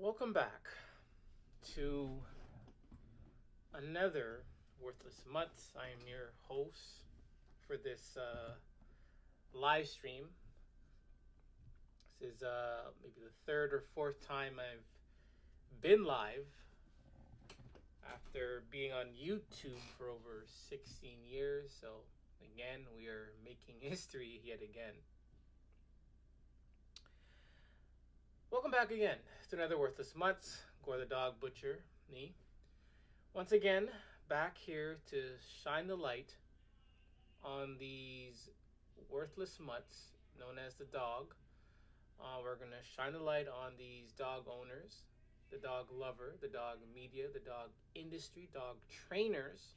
Welcome back to another Worthless Mutts. I am your host for this live stream. This is maybe the third or fourth time I've been live after being on YouTube for over 16 years. So, again, we are making history yet again. Welcome back again to another Worthless Mutts. Gore the Dog Butcher, me. Once again, back here to shine the light on these worthless mutts known as the dog. We're going to shine the light on these dog owners, the dog lover, the dog media, the dog industry, dog trainers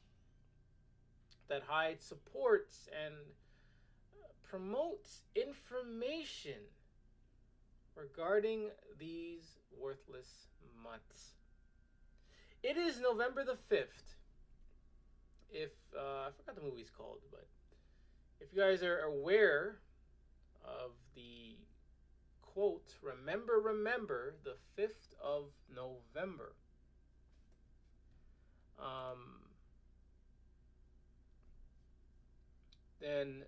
that hide, supports, and promotes information regarding these worthless mutts. It is November the 5th. If I forgot the movie's called, but if you guys are aware of the quote, remember the 5th of November. Then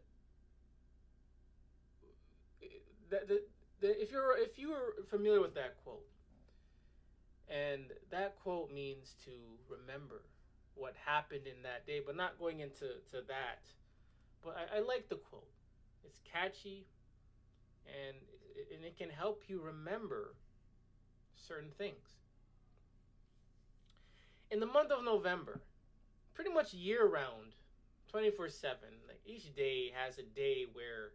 if you're familiar with that quote, and that quote means to remember what happened in that day, but not going into that. But I like the quote. It's catchy, and it can help you remember certain things. In the month of November, pretty much year-round, 24/7, like each day has a day where,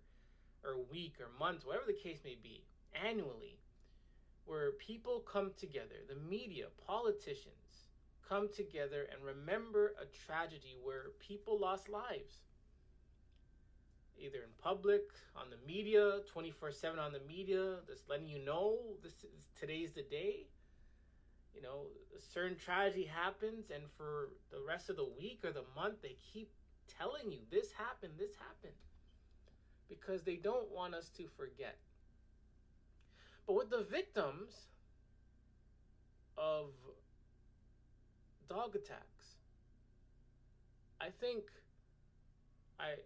or week or month, whatever the case may be, annually, where people come together, the media, politicians come together and remember a tragedy where people lost lives. Either in public, on the media, 24/7 on the media, just letting you know today's the day. You know, a certain tragedy happens, and for the rest of the week or the month, they keep telling you this happened, because they don't want us to forget. But with the victims of dog attacks, I think I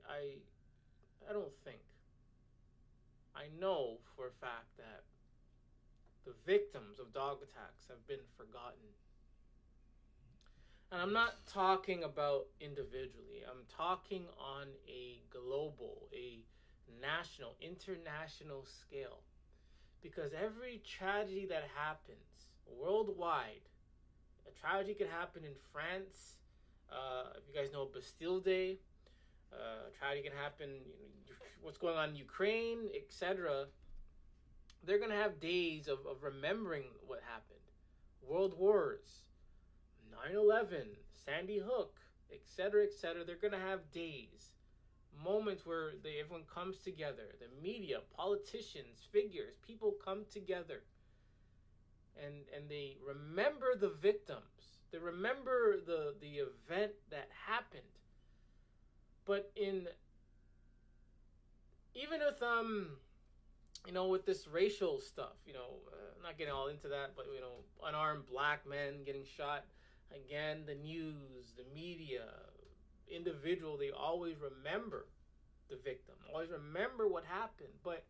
don't think. I know for a fact that the victims of dog attacks have been forgotten. And I'm not talking about individually. I'm talking on a global, a national, international scale. Because every tragedy that happens worldwide, a tragedy could happen in France. If you guys know Bastille Day, a tragedy can happen, what's going on in Ukraine, etc. They're going to have days of remembering what happened. World Wars, 9/11, Sandy Hook, etc., etc. They're going to have days, moments where everyone comes together. The media, politicians, figures, people come together. And they remember the victims. They remember the event that happened. But even with with this racial stuff, not getting all into that, but unarmed black men getting shot, again, the news, the media, individual, they always remember the victim, always remember what happened. But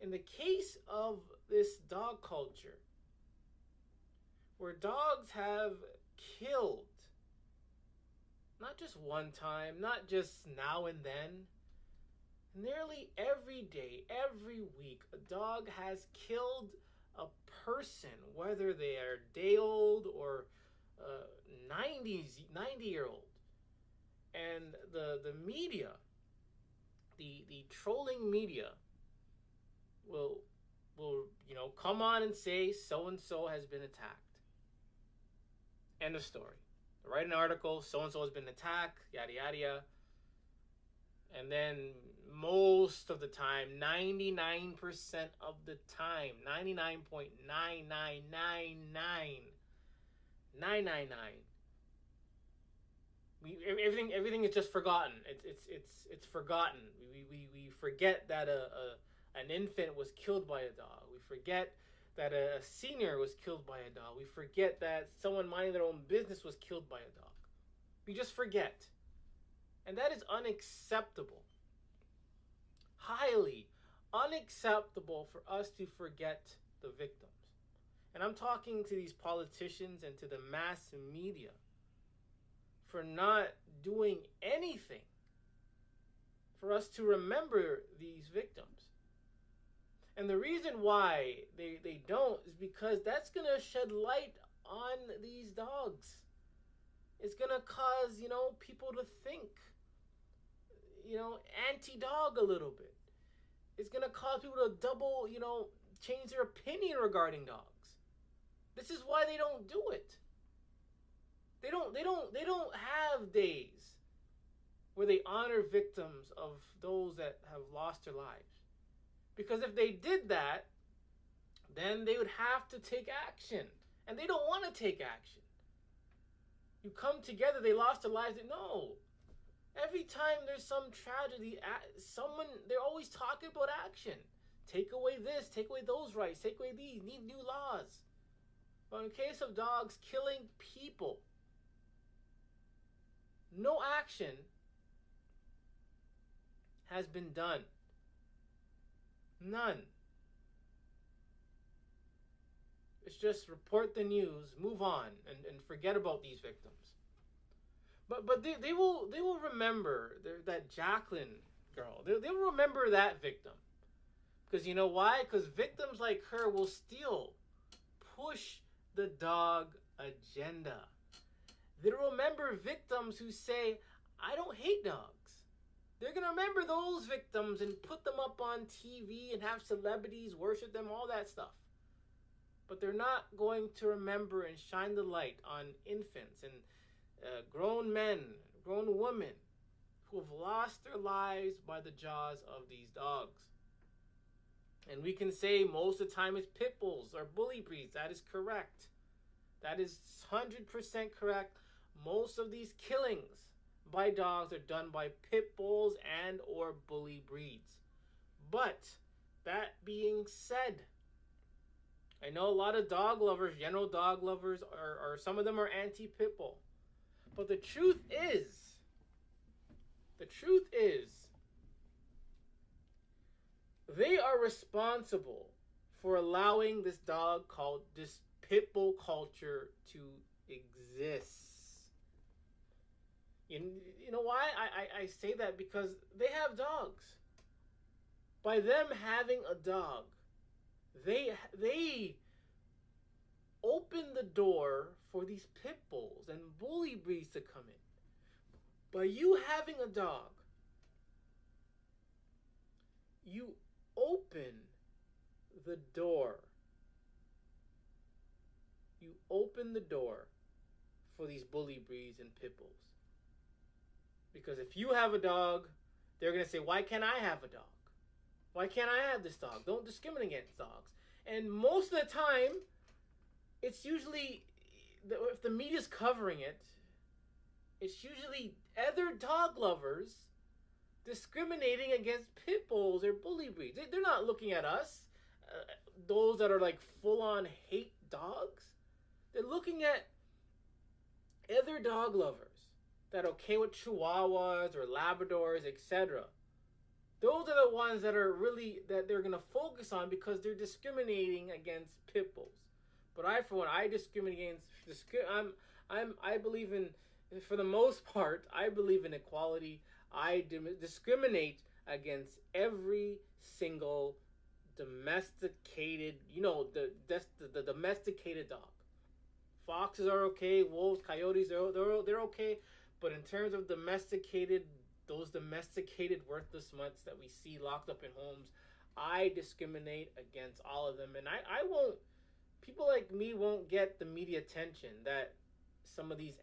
in the case of this dog culture, where dogs have killed, not just one time, not just now and then, nearly every day, every week, a dog has killed a person, whether they are day old or 90-year-old. And the media, the trolling media, will come on and say so and so has been attacked. End of story. They write an article, so and so has been attacked, yada yada yada. And then most of the time, 99% of the time, 99.9999999, everything is just forgotten. It's forgotten. We forget that an infant was killed by a dog. We forget that a senior was killed by a dog. We forget that someone minding their own business was killed by a dog. We just forget. And that is unacceptable. Highly unacceptable for us to forget the victims. And I'm talking to these politicians and to the mass media for not doing anything for us to remember these victims. And the reason why they don't is because that's going to shed light on these dogs. It's going to cause, people to think, anti-dog a little bit. It's going to cause people to double, change their opinion regarding dogs. This is why they don't do it. They don't have days where they honor victims of those that have lost their lives. Because if they did that, then they would have to take action. And they don't want to take action. You come together, they lost their lives. No. Every time there's some tragedy, they're always talking about action. Take away this, take away those rights, take away these, need new laws. But in case of dogs killing people, no action has been done. None. It's just report the news, move on, and forget about these victims. But they will remember that Jacqueline girl. They will remember that victim. Because you know why? Because victims like her will still push the dog agenda. They'll remember victims who say, I don't hate dogs. They're going to remember those victims and put them up on TV and have celebrities worship them, all that stuff. But they're not going to remember and shine the light on infants and grown men, grown women who have lost their lives by the jaws of these dogs. And we can say most of the time it's pit bulls or bully breeds. That is correct. That is 100% correct. Most of these killings by dogs are done by pit bulls and or bully breeds. But that being said, I know a lot of dog lovers, general dog lovers, or some of them are anti-pit bull. But the truth is, they are responsible for allowing this pit bull culture to exist. You know why I say that? Because they have dogs. By them having a dog, they open the door for these pit bulls and bully breeds to come in. By you having a dog, you open the door. You open the door for these bully breeds and pit bulls. Because if you have a dog, they're going to say, why can't I have a dog? Why can't I have this dog? Don't discriminate against dogs. And most of the time, it's usually, if the media's covering it, it's usually other dog lovers discriminating against pit bulls or bully breeds. They're not looking at us, those that are like full-on hate dogs. They're looking at other dog lovers that are okay with Chihuahuas or Labradors, etc. Those are the ones that are really, that they're going to focus on because they're discriminating against pit bulls. But I discriminate against, I believe in, for the most part, I believe in equality. I discriminate against every single domesticated, the domesticated dog. Foxes are okay, wolves, coyotes, they're okay. But in terms of those domesticated worthless mutts that we see locked up in homes, I discriminate against all of them. And I won't, people like me won't get the media attention that some of these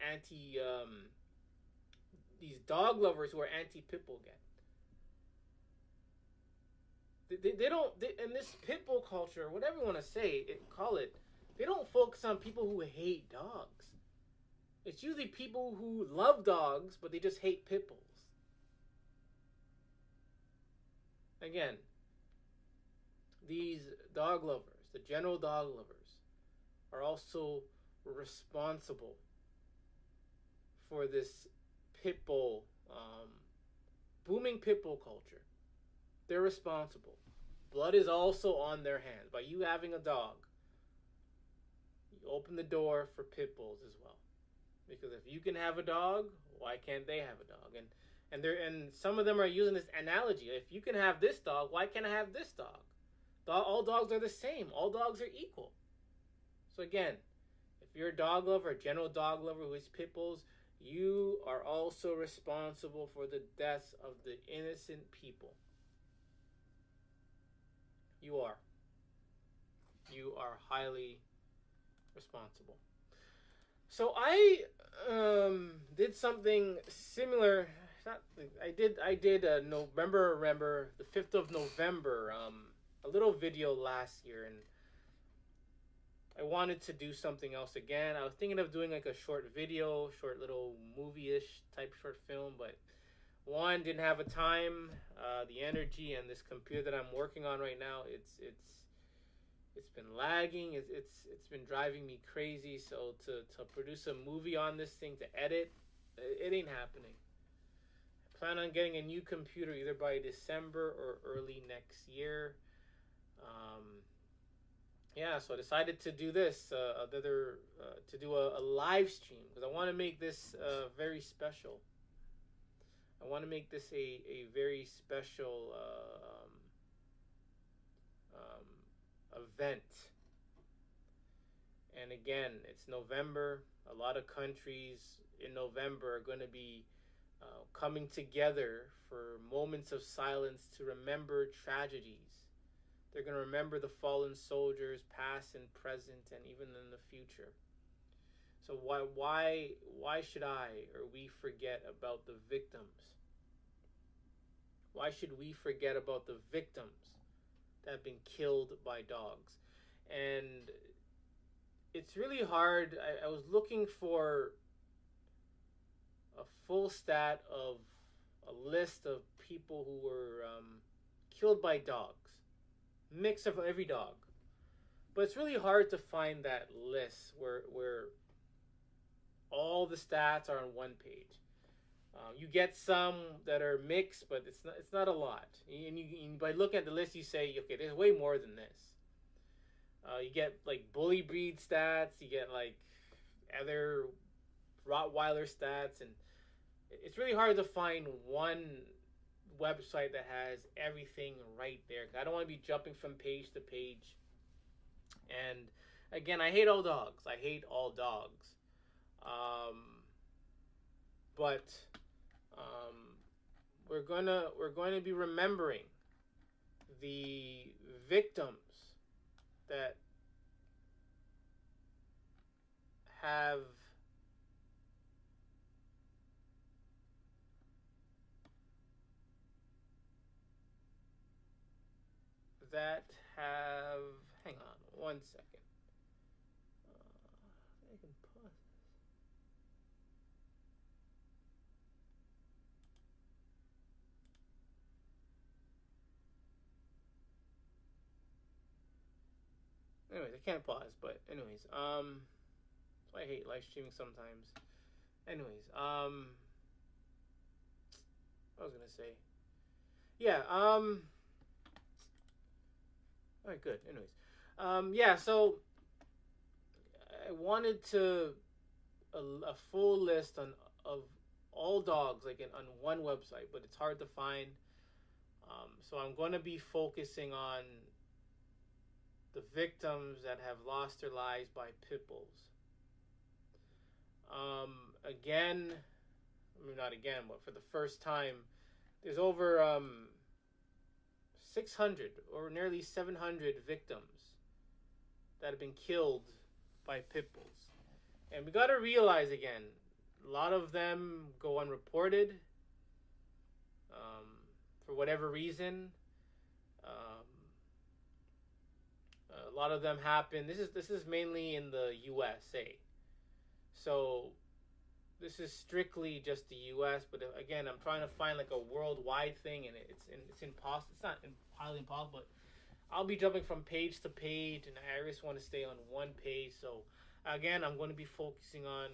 these dog lovers who are anti-pit bull get. They don't, in this pit bull culture, whatever you want to say, call it, they don't focus on people who hate dogs. It's usually people who love dogs, but they just hate pit bulls. Again, these dog lovers, the general dog lovers, are also responsible for this pit bull, booming pit bull culture. They're responsible. Blood is also on their hands. By you having a dog, you open the door for pit bulls as well. Because if you can have a dog, why can't they have a dog? And some of them are using this analogy. If you can have this dog, why can't I have this dog? All dogs are the same. All dogs are equal. So again, if you're a dog lover, a general dog lover who is pit bulls, you are also responsible for the deaths of the innocent people. You are. You are highly responsible. So I did something similar. I did November, the 5th of November, a little video last year, and I wanted to do something else again. I was thinking of doing like a short video, short little movie-ish type short film, but one, didn't have a time, the energy, and this computer that I'm working on right now, it's been lagging. It's been driving me crazy. So to produce a movie on this thing, to edit, it ain't happening. I plan on getting a new computer either by December or early next year. Yeah, so I decided to do this, to do a live stream, because I want to make this very special. I want to make this a very special event. And again, it's November. A lot of countries in November are going to be coming together for moments of silence to remember tragedies. They're going to remember the fallen soldiers, past and present, and even in the future. So why should I or we forget about the victims? Why should we forget about the victims that have been killed by dogs? And it's really hard. I was looking for a full stat of a list of people who were killed by dogs. Mix of every dog. But it's really hard to find that list where all the stats are on one page. You get some that are mixed, but it's not a lot. And by looking at the list, you say, okay, there's way more than this. You get like bully breed stats. You get like other Rottweiler stats, and it's really hard to find one website that has everything right there. I don't want to be jumping from page to page. And again, I hate all dogs. I hate all dogs. But we're going to be remembering the victims that have hang on one second. I can pause this. Anyways, I can't pause, but anyways, so I hate live streaming sometimes. Anyways, what I was gonna say, yeah, alright, good. Anyways, yeah, so I wanted a full list of all dogs, like on one website, but it's hard to find. So I'm going to be focusing on the victims that have lost their lives by pit bulls. Again, I mean, not again, but for the first time, there's over 600 or nearly 700 victims that have been killed by pit bulls. And we got to realize again, a lot of them go unreported for whatever reason. A lot of them happen. This is mainly in the USA. So this is strictly just the US, but again, I'm trying to find like a worldwide thing, and it's impossible. It's not highly impossible, but I'll be jumping from page to page, and I just want to stay on one page. So, again, I'm going to be focusing on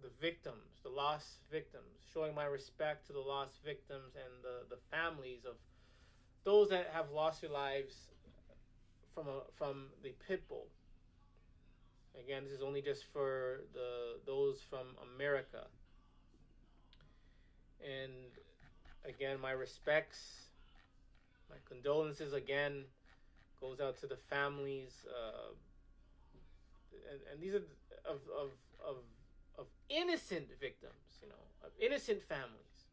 the victims, the lost victims, showing my respect to the lost victims and the families of those that have lost their lives from the pit bull. Again, this is only just for those from America. And again, my respects, my condolences again goes out to the families, and these are of of innocent victims, of innocent families.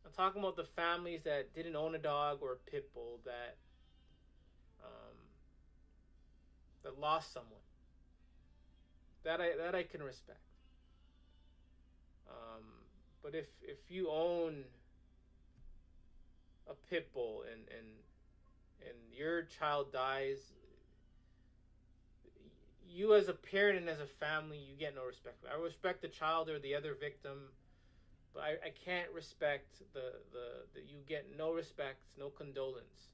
I'm talking about the families that didn't own a dog or a pit bull um, that lost someone. That I can respect. Um, but if you own a pit bull and your child dies, you as a parent and as a family, you get no respect. I respect the child or the other victim, but I can't respect the you get no respect, no condolence.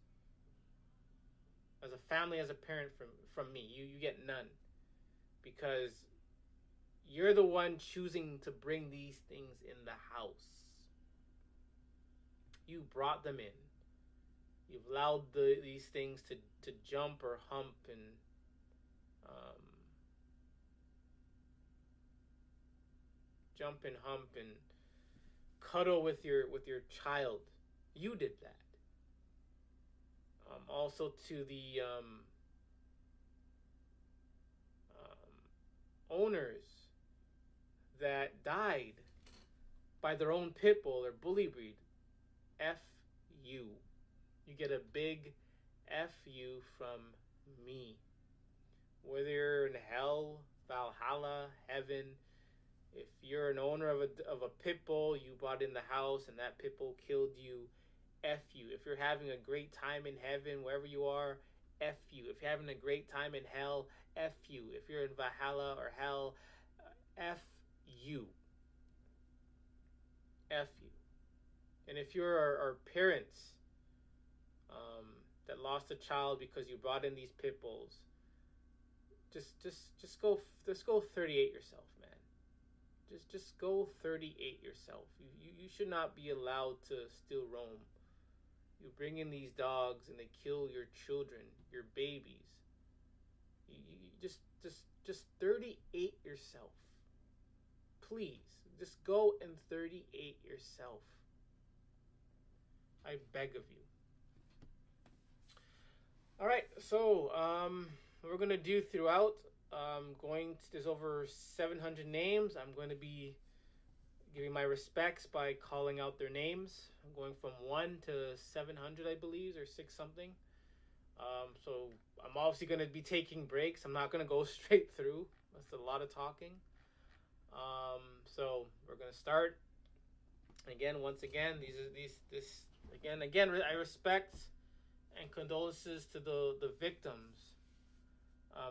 As a family, as a parent, from me, you get none, because you're the one choosing to bring these things in the house. You brought them in. You've allowed these things to jump or hump and cuddle with your child. You did that. Also to the owners that died by their own pit bull or bully breed, F you. You get a big F you from me. Whether you're in hell, Valhalla, heaven, if you're an owner of a pit bull you brought in the house and that pit bull killed you, F you. If you're having a great time in heaven, wherever you are, F you. If you're having a great time in hell, F you. If you're in Valhalla or hell, F you. F you. And if you're our parents that lost a child because you brought in these pit bulls, just go 38 yourself, man. Just go 38 yourself. You should not be allowed to still roam. You bring in these dogs and they kill your children, your babies. You just 38 yourself. Please, just go and 38 yourself. I beg of you. All right, so we're gonna do throughout. There's over 700 names. I'm going to be giving my respects by calling out their names. I'm going from 1 to 700, I believe, or 6 something. So I'm obviously going to be taking breaks. I'm not going to go straight through. That's a lot of talking. So we're going to start. Again, once again, I respect and condolences to the victims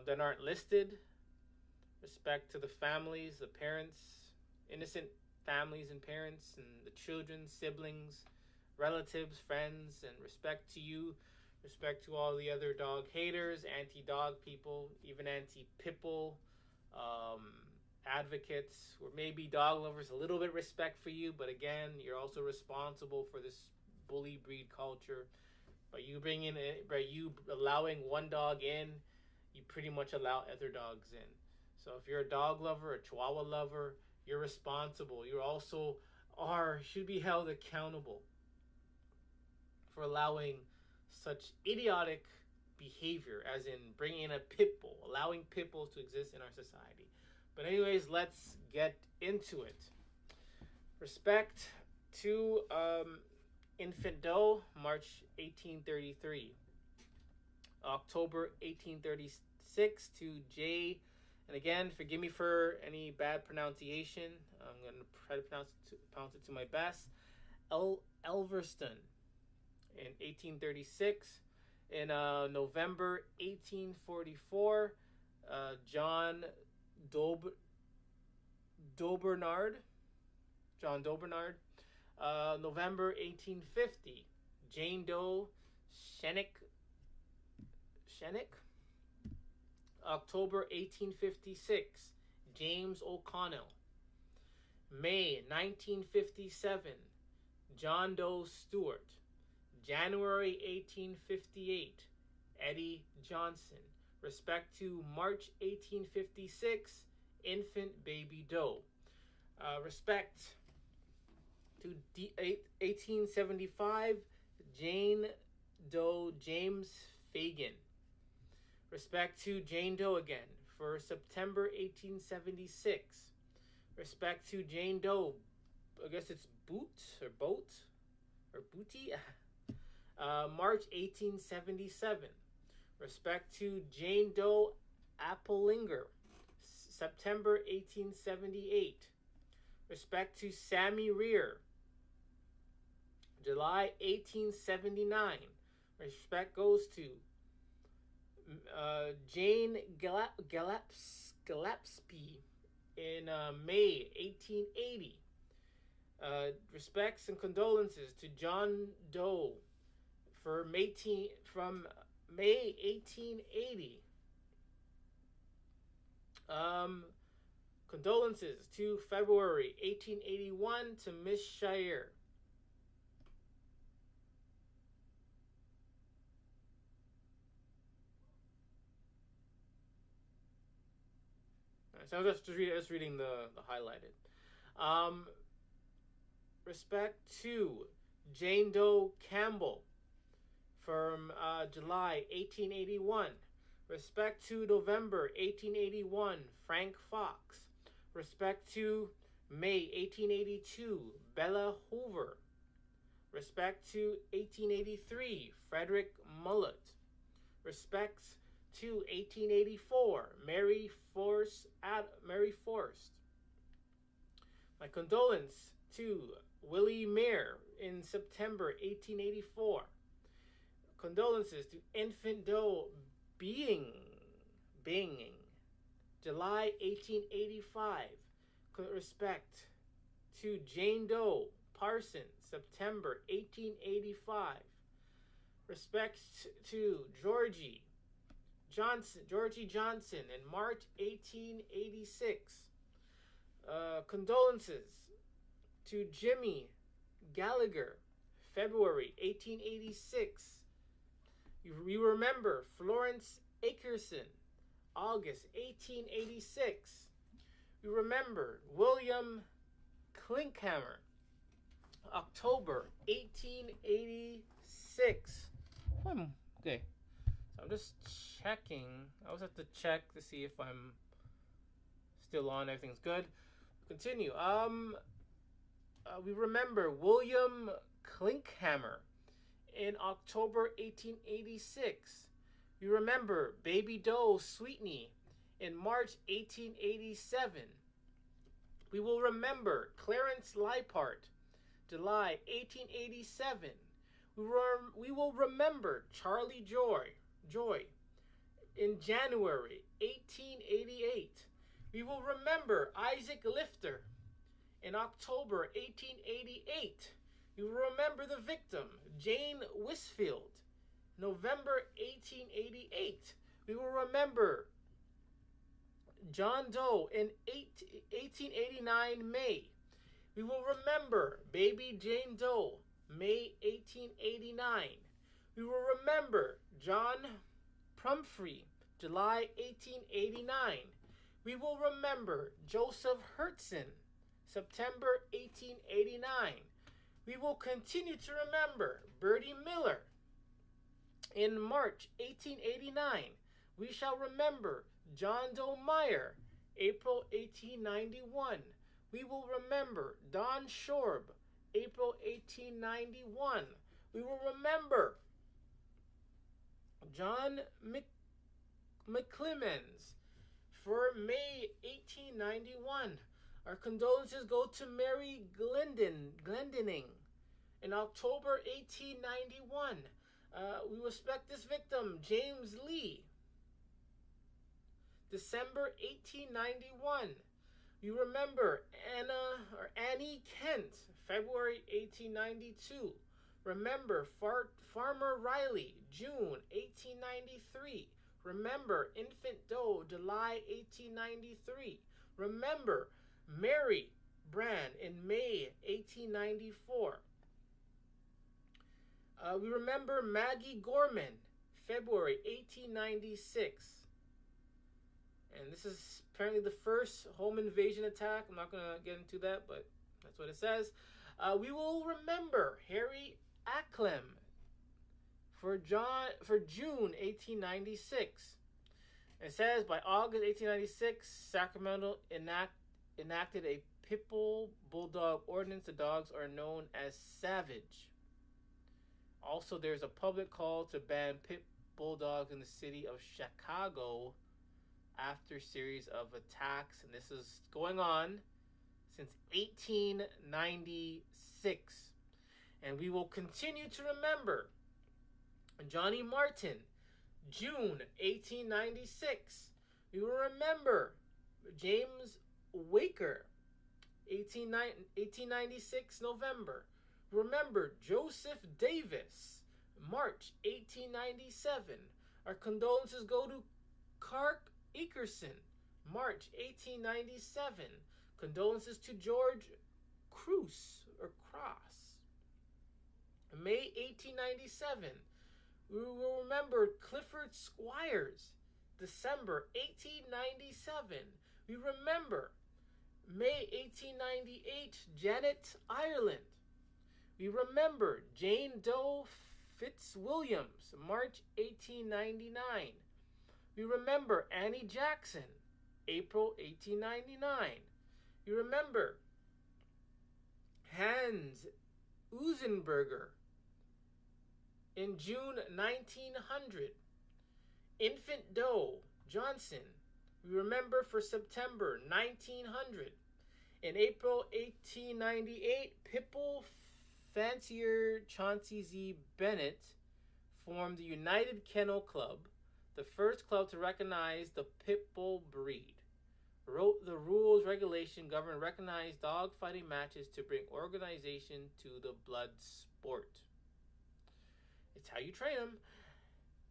that aren't listed. Respect to the families, the parents, innocent families and parents, and the children, siblings, relatives, friends, and respect to you. Respect to all the other dog haters, anti-dog people, even anti-pitbull advocates, or maybe dog lovers. A little bit respect for you, but again, you're also responsible for this bully breed culture. By you allowing one dog in, you pretty much allow other dogs in. So if you're a dog lover, a Chihuahua lover, you're responsible. You also should be held accountable for allowing such idiotic behavior, as in bringing in a pit bull, allowing pit bulls to exist in our society. But anyways, let's get into it. Respect to Infant Doe, March 1833. October 1836 to J. And again, forgive me for any bad pronunciation. I'm going to try to pronounce it to my best. Elverston in 1836. In November 1844, John Dobernard. November 1850, Jane Doe Shennick. October 1856, James O'Connell. May 1957, John Doe Stewart. January 1858, Eddie Johnson. Respect to March 1856, infant baby Doe. Respect to 1875, Jane Doe James Fagan. Respect to Jane Doe again for September 1876. Respect to Jane Doe, I guess it's Booty, March 1877. Respect to Jane Doe Appelinger, September 1878. Respect to Sammy Rear, July 1879. Respect goes to Jane Gillespie in May 1880. Respects and condolences to John Doe from May 1880. Condolences to February 1881 to Miss Shire. So I was just reading the highlighted. Respect to Jane Doe Campbell from July 1881. Respect to November 1881, Frank Fox. Respect to May 1882, Bella Hoover. Respect to 1883, Frederick Mullet. Respects to 1884, Mary Forst. My condolence to Willie Mayer in September 1884. Condolences to infant Doe Binging, July 1885. Respect to Jane Doe Parson, September 1885. Respect to Georgie Johnson in March 1886. Condolences to Jimmy Gallagher, February 1886. We remember Florence Akerson, August 1886. We remember William Klinkhammer, October 1886. Okay, so I'm just checking. I always have to check to see if I'm still on. Everything's good. Continue. We remember William Klinkhammer in October 1886. We remember Baby Doe Sweetney in March 1887. We will remember Clarence Leipart, July 1887. We will remember Charlie Joy in January 1888. We will remember Isaac Lifter in October 1888. We will remember the victim, Jane Wisfield, November 1888. We will remember John Doe in 1889 May. We will remember Baby Jane Doe, May 1889. We will remember John Pumphrey, July 1889. We will remember Joseph Hertzen, September 1889. We will continue to remember Bertie Miller in March 1889. We shall remember John Doe Meyer, April 1891. We will remember Don Shorb, April 1891. We will remember John McClemens for May 1891. Our condolences go to Mary Glendening in October 1891. We respect this victim, James Lee, December 1891. We remember Annie Kent, February 1892. Remember Farmer Riley, June 1893. Remember Infant Doe, July 1893. Remember Mary Brand in May 1894. We remember Maggie Gorman, February 1896. And this is apparently the first home invasion attack. I'm not going to get into that, but that's what it says. We will remember Harry Acklem for June 1896. It says by August 1896, Sacramento enacted a Pitbull Bulldog ordinance. The dogs are known as savage. Also, there's a public call to ban pit bulldogs in the city of Chicago after a series of attacks, and this is going on since 1896. And we will continue to remember Johnny Martin, June 1896. We will remember James Waker, 1896 November. Remember Joseph Davis, March 1897. Our condolences go to Clark Eckerson, March 1897. Condolences to George Cross. May 1897. We will remember Clifford Squires, December 1897. We remember May 1898, Janet Ireland. We remember Jane Doe Fitzwilliams, March 1899. We remember Annie Jackson, April 1899. We remember Hans Usenberger in June 1900. Infant Doe Johnson, we remember for September 1900. In April 1898, Pitbull fancier Chauncey Z. Bennett formed the United Kennel Club, the first club to recognize the pit bull breed. Wrote the rules regulation govern recognized dog fighting matches to bring organization to the blood sport. It's how you train them.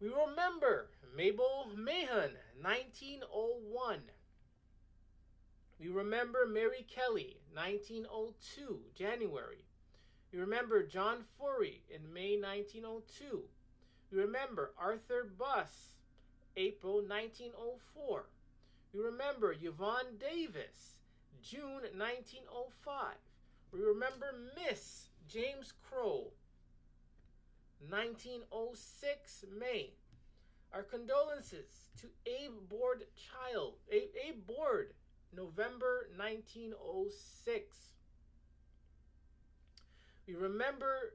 We remember Mabel Mahon, 1901. We remember Mary Kelly, 1902, January. We remember John Furry in May 1902. We remember Arthur Buss, April 1904. We remember Yvonne Davis, June 1905. We remember Miss James Crow, 1906, May. Our condolences to Abe Board, November 1906. We remember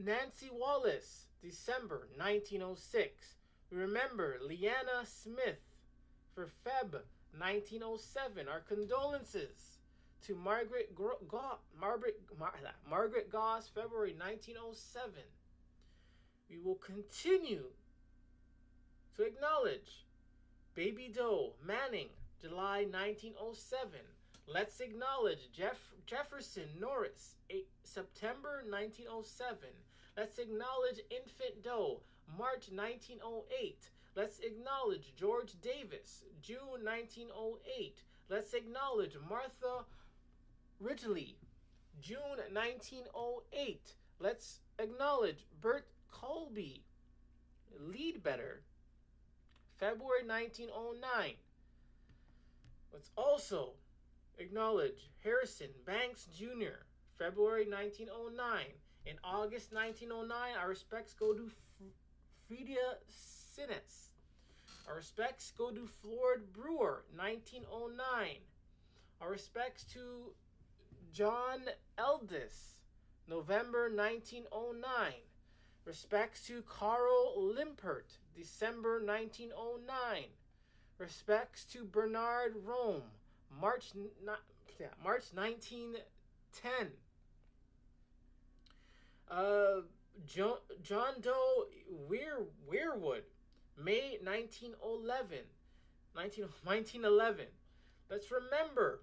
Nancy Wallace, December 1906. We remember Leanna Smith for Feb 1907. Our condolences to Margaret Goss, February 1907. We will continue to acknowledge Baby Doe Manning, July 1907. Let's acknowledge Jefferson Norris, September 1907. Let's acknowledge Infant Doe, March 1908. Let's acknowledge George Davis, June 1908. Let's acknowledge Martha Ridgely, June 1908. Let's acknowledge Bert Colby Leadbetter, February 1909. Let's also acknowledge Harrison Banks Jr., February 1909. In August 1909, our respects go to Frida Sinnes. Our respects go to Floyd Brewer, 1909. Our respects to John Eldis, November 1909. Respects to Carl Limpert, December 1909. Respects to Bernard Rome, March 1910. John Doe Weirwood, May 1911. 1911. Let's remember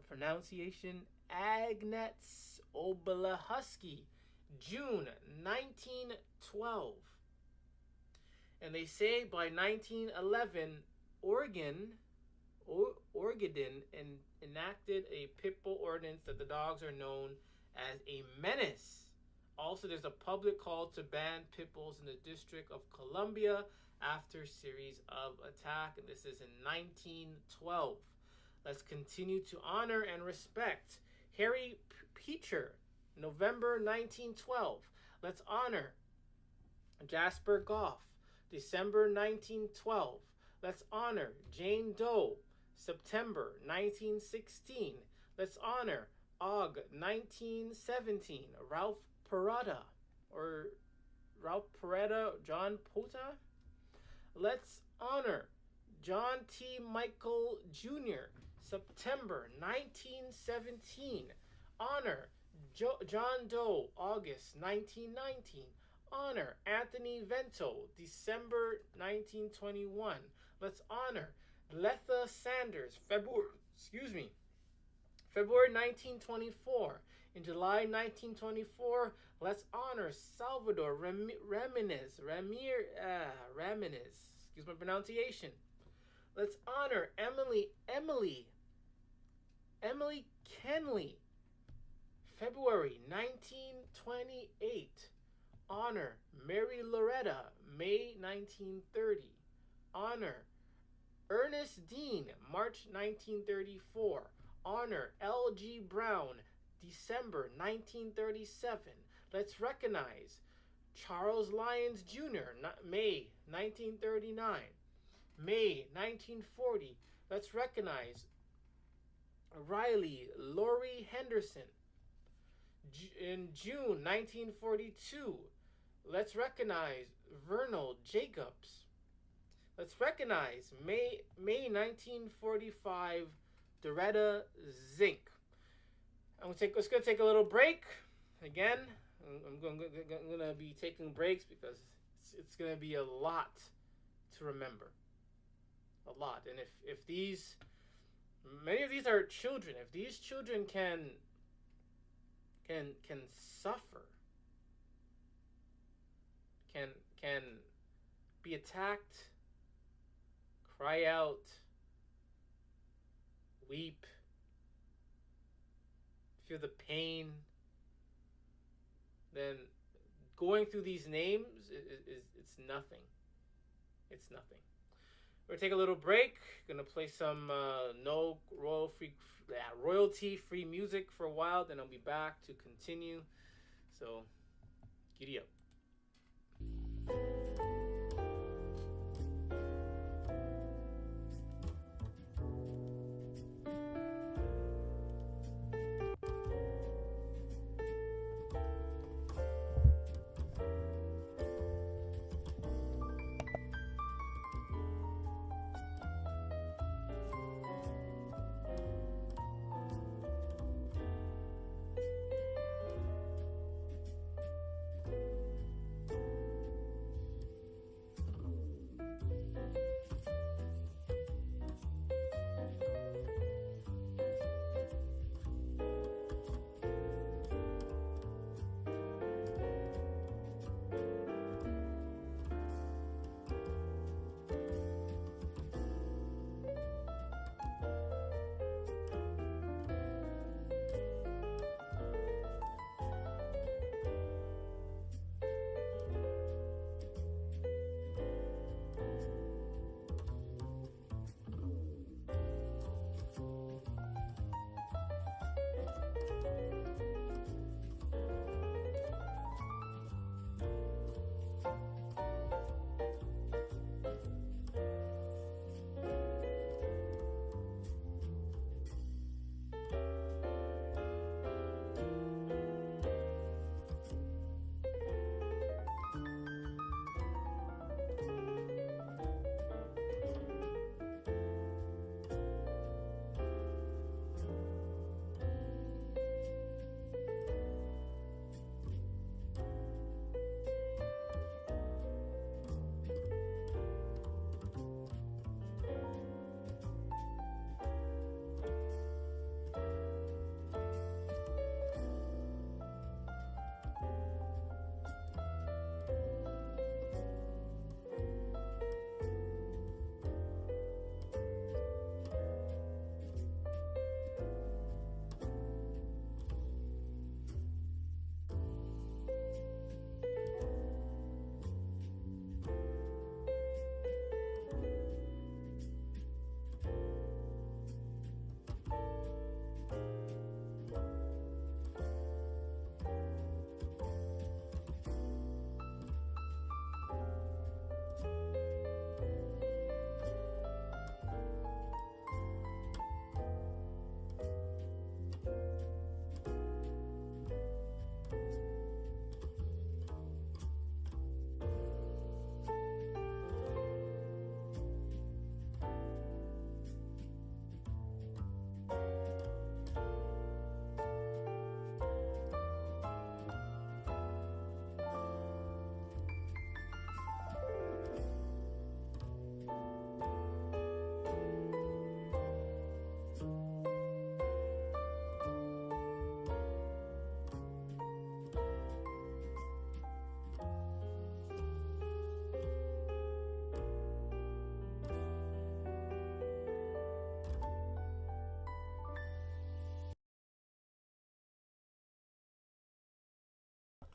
pronunciation Agnetz Oblahusky, June 1912. And they say by 1911, Oregon enacted a pit bull ordinance that the dogs are known as a menace. Also, there's a public call to ban pit bulls in the District of Columbia after series of attack, and this is in 1912. Let's continue to honor and respect Harry Peacher, November 1912. Let's honor Jasper Goff, December 1912. Let's honor Jane Doe, September 1916. Let's honor Og 1917. Ralph Peretta, John Pota. Let's honor John T. Michael Jr., September 1917. Honor John Doe, August 1919. Honor Anthony Vento, December 1921. Let's honor Letha Sanders, February 1924. In July 1924, let's honor Salvador Ramirez. Excuse my pronunciation. Let's honor Emily Kenley. February 1928. Honor Mary Loretta, May 1930. Honor Ernest Dean, March 1934. Honor L.G. Brown, December 1937. Let's recognize Charles Lyons Jr., May 1939. May 1940. Let's recognize Riley Laurie Henderson. In June 1942, let's recognize Vernal Jacobs. Let's recognize May 1945, Doretta Zink. Let's go take a little break. Again, I'm going to be taking breaks because it's going to be a lot to remember. A lot. And if these, many of these are children, if these children can suffer, can be attacked, cry out, weep, feel the pain, then going through these names it's nothing. It's nothing. We're gonna take a little break. Gonna play some no royalty free music for a while. Then I'll be back to continue. So, giddy up.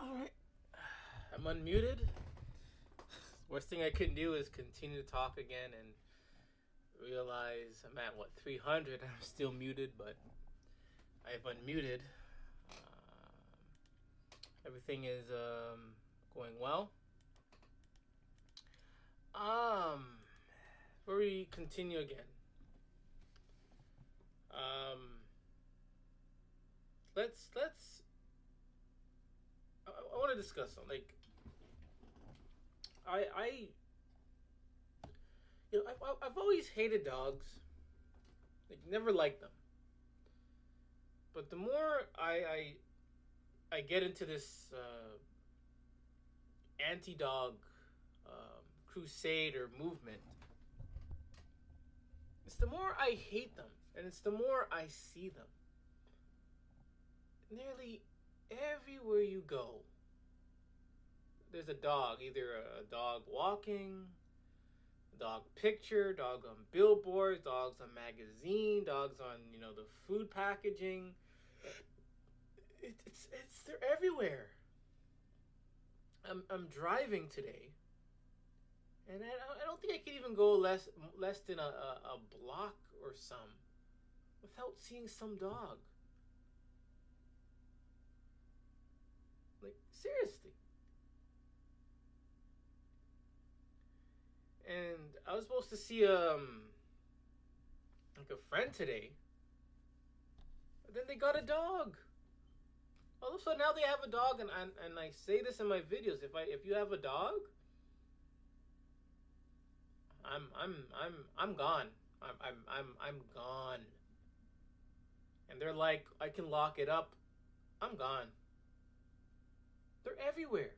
All right. I'm unmuted. Worst thing I can do is continue to talk again and realize I'm at 300. I'm still muted, but I've unmuted. Everything is going well. Before we continue again, let's. I want to discuss something. Like, I've always hated dogs. Like, never liked them. But the more I get into this anti-dog crusade or movement, it's the more I hate them, and it's the more I see them. Nearly everywhere you go, there's a dog. Either a dog walking, a dog picture, dog on billboards, dogs on magazine, dogs on the food packaging. It's they're everywhere. I'm driving today, and I don't think I can even go less than a block or some without seeing some dog. Like, seriously. And I was supposed to see like a friend today, but then they got a dog. All of a sudden now they have a dog, and I say this in my videos. If you have a dog, I'm gone. I'm gone. And they're like, I can lock it up. I'm gone. They're everywhere.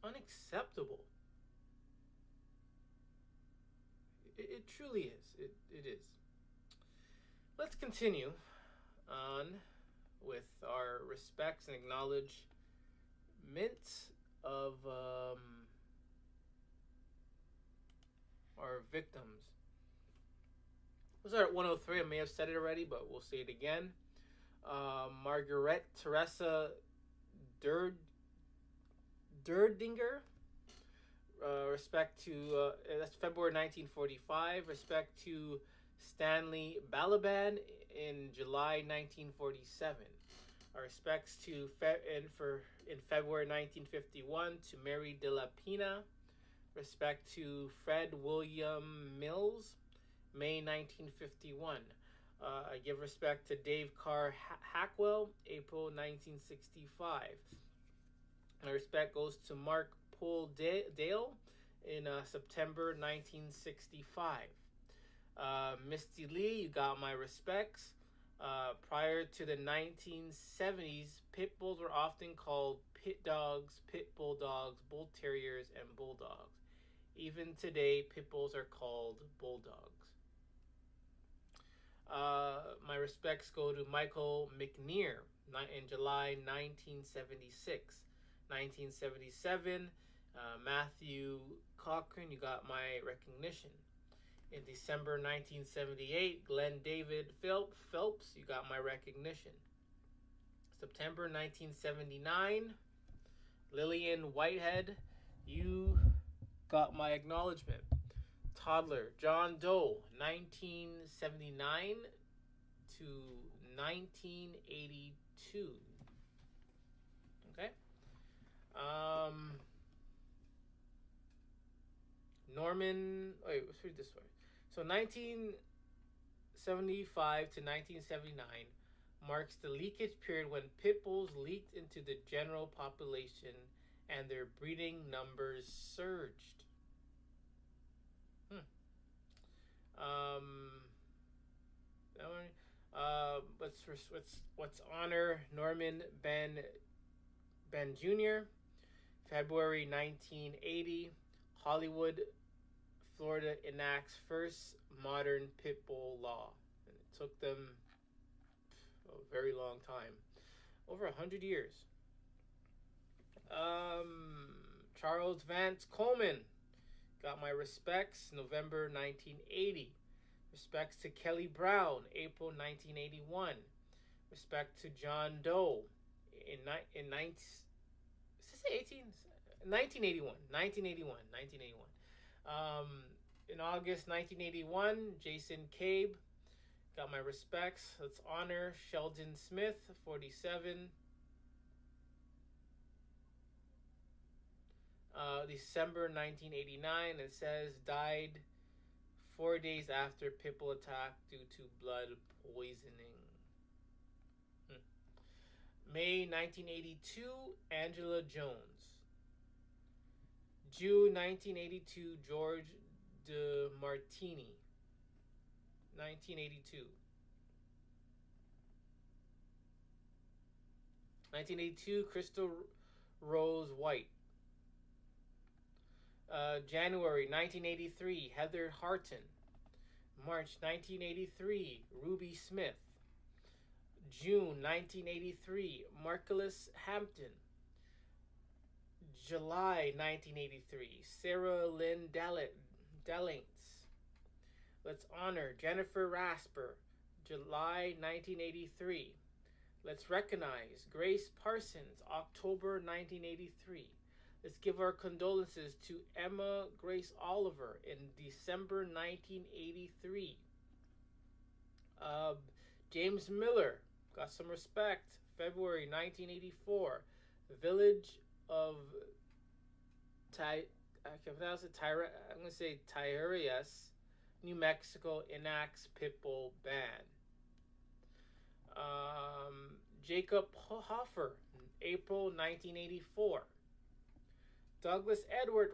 Unacceptable. It truly is. It is. Let's continue on with our respects and acknowledgement of our victims. We'll start at 103. I may have said it already, but we'll say it again. Margaret Teresa Derdinger. Respect to that's February 1945. Respect to Stanley Balaban in July 1947. Our respects to in February 1951 to Mary de la Pina. Respect to Fred William Mills, May 1951. I give respect to Dave Carr Hackwell, April 1965. My respect goes to Mark Paul Dale in September 1965. Misty Lee, you got my respects. Prior to the 1970s, pit bulls were often called pit dogs, pit bulldogs, bull terriers, and bulldogs. Even today, pit bulls are called bulldogs. My respects go to Michael McNear in July 1976. 1977, Matthew Cochran, you got my recognition. In December 1978, Glenn David Phelps, you got my recognition. September 1979, Lillian Whitehead, you got my acknowledgement. Toddler John Doe, 1979 to 1982. Okay. Let's read this way. So 1975 to 1979 marks the leakage period when pit bulls leaked into the general population and their breeding numbers surged. Let's honor Norman Ben Jr. February 1980, Hollywood, Florida enacts first modern pit bull law. And it took them a very long time, over 100 years. Charles Vance Coleman, got my respects, November 1980. Respects to Kelly Brown, April 1981. Respect to John Doe in 19, is this 18? 1981. 1981. 1981. In August 1981, Jason Cabe got my respects. Let's honor Sheldon Smith, 47. December 1989, it says died 4 days after Pitbull attack due to blood poisoning. May 1982, Angela Jones. June 1982, George De Martini. 1982. 1982, Crystal Rose White. January 1983, Heather Harton. March 1983, Ruby Smith. June 1983, Marcellus Hampton. July 1983, Sarah Lynn Dallings. Let's honor Jennifer Rasper. July 1983. Let's recognize Grace Parsons, October 1983. Let's give our condolences to Emma Grace Oliver in December 1983. James Miller, got some respect, February 1984. Village of I'm going to say Tyrus, New Mexico enacts Pitbull ban. Jacob Hoffer, April 1984. Douglas Edward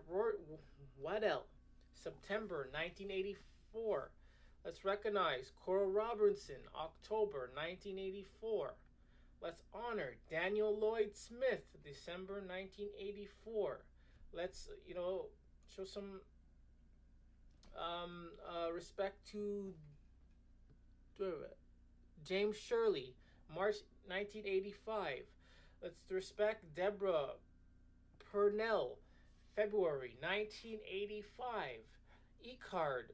Waddell, September 1984. Let's recognize Coral Robinson, October 1984. Let's honor Daniel Lloyd Smith, December 1984. Let's, show some respect to James Shirley, March 1985. Let's respect Deborah Purnell, February 1985. Ecard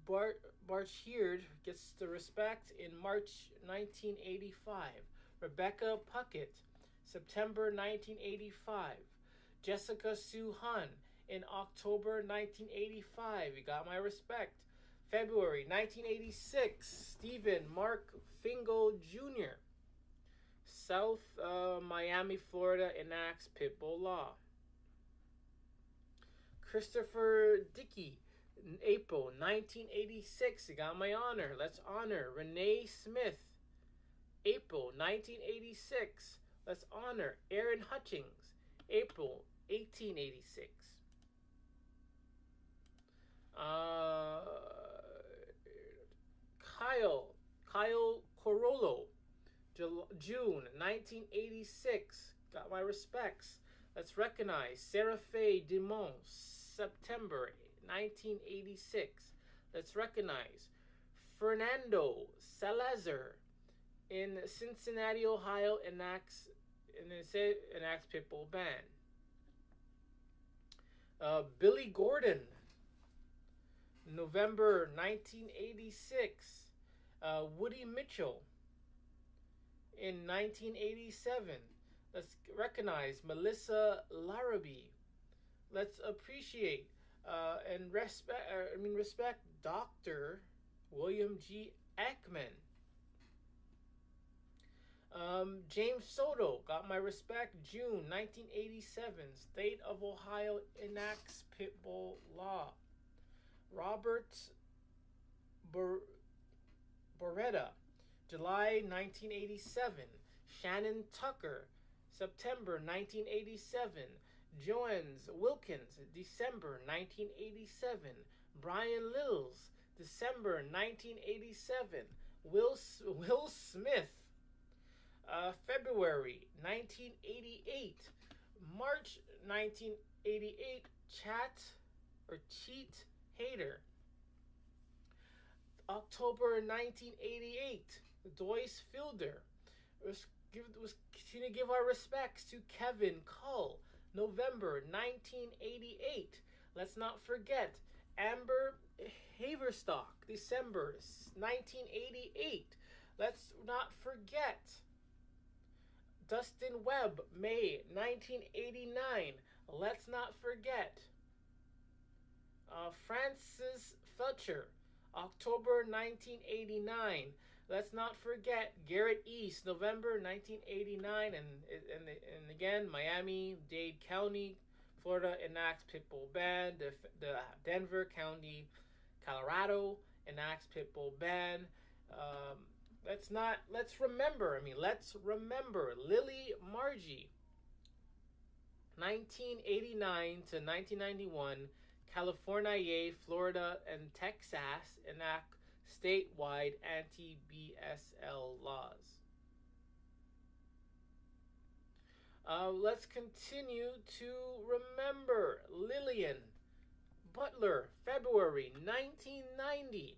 Barchierd gets the respect in March 1985. Rebecca Puckett, September 1985. Jessica Sue Hun in October 1985. You got my respect. February 1986. Stephen Mark Fingal Jr. South Miami, Florida enacts Pitbull law. Christopher Dickey, in April 1986. You got my honor. Let's honor Renee Smith. April 1986. Let's honor Aaron Hutchings. April 1886. Kyle Corollo, June 1986. Got my respects. Let's recognize Sarah Faye Dimon, September 1986. Let's recognize Fernando Salazar in Cincinnati, Ohio, enacts Pitbull ban. Billy Gordon, November 1986. Woody Mitchell in 1987. Let's recognize Melissa Larrabee. Let's appreciate and respect Dr. William G. Ekman. James Soto, got my respect, June 1987. State of Ohio enacts Pitbull law. Robert Beretta, July 1987. Shannon Tucker, September 1987. Joans Wilkins, December 1987. Brian Lills, December 1987. Will Smith, February 1988. March 1988. Cheat Hater. October 1988. Doyce Fielder. Continue to give our respects to Kevin Cull. November 1988. Let's not forget Amber Haverstock, December 1988. Let's not forget Dustin Webb, May 1989. Let's not forget Francis Felcher, October 1989. Let's not forget Garrett East, November 1989. And again, Miami-Dade County, Florida enacts Pitbull ban. The Denver County, Colorado enacts Pitbull ban. Let's remember Lily Margie, 1989 to 1991, California, Florida, and Texas enact statewide anti-BSL laws. Let's continue to remember Lillian Butler, February 1990.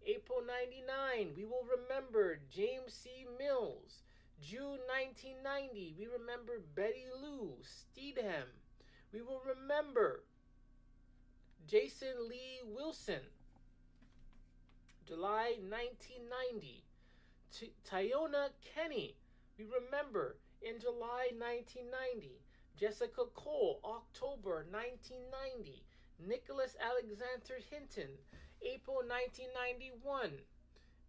April 99, we will remember James C. Mills. June 1990, we remember Betty Lou Steedham. We will remember Jason Lee Wilson. July 1990, Tyona Kenny. We remember in July 1990. Jessica Cole, October 1990. Nicholas Alexander Hinton, April 1991.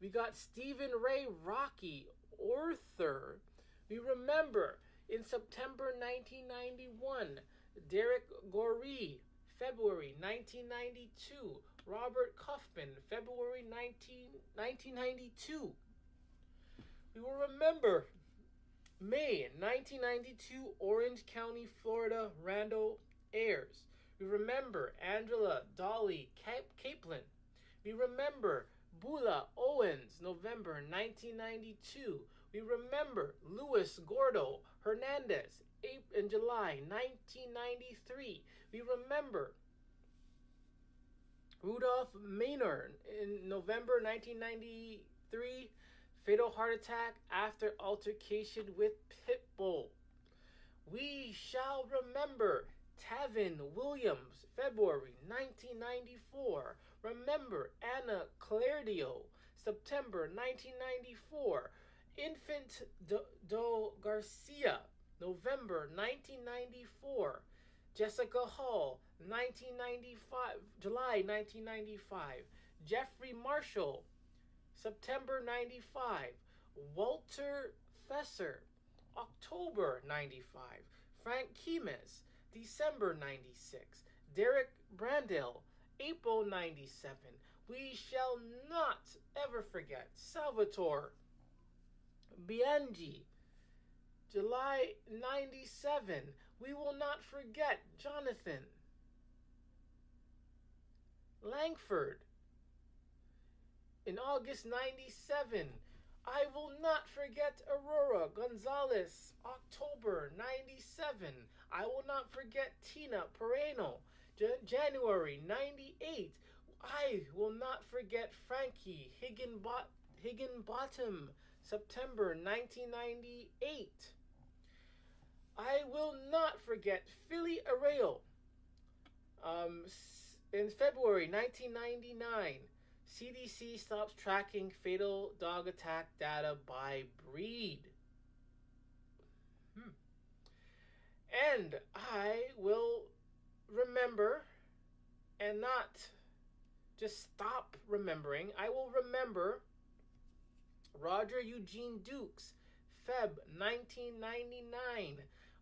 We got Stephen Ray Rocky, Arthur. We remember in September 1991, Derek Goree, February 1992. Robert Kaufman, February 1992. We will remember May 1992, Orange County, Florida, Randall Ayers. We remember Angela Dolly Capelin. We remember Bula Owens, November 1992. We remember Luis Gordo Hernandez in July 1993. We remember Rudolph Maynard in November 1993. Fatal heart attack after altercation with Pitbull. We shall remember Tavin Williams, February 1994. Remember Anna Clardio, September 1994. Infant Do Garcia, November 1994. Jessica Hall, 1995, July 1995. Jeffrey Marshall, September 95. Walter Fesser, October 95. Frank Kemes, December 96. Derek Brandel, April 97. We shall not ever forget Salvatore Bianchi, July 97. We will not forget Jonathan Langford in August 97. I will not forget Aurora Gonzalez, October 97. I will not forget Tina Pereno, January 98. I will not forget Frankie Higginbottom, September 1998. I will not forget Philly Arreo in February 1999. CDC stops tracking fatal dog attack data by breed. And I will remember and not just stop remembering. I will remember Roger Eugene Dukes, Feb 1999.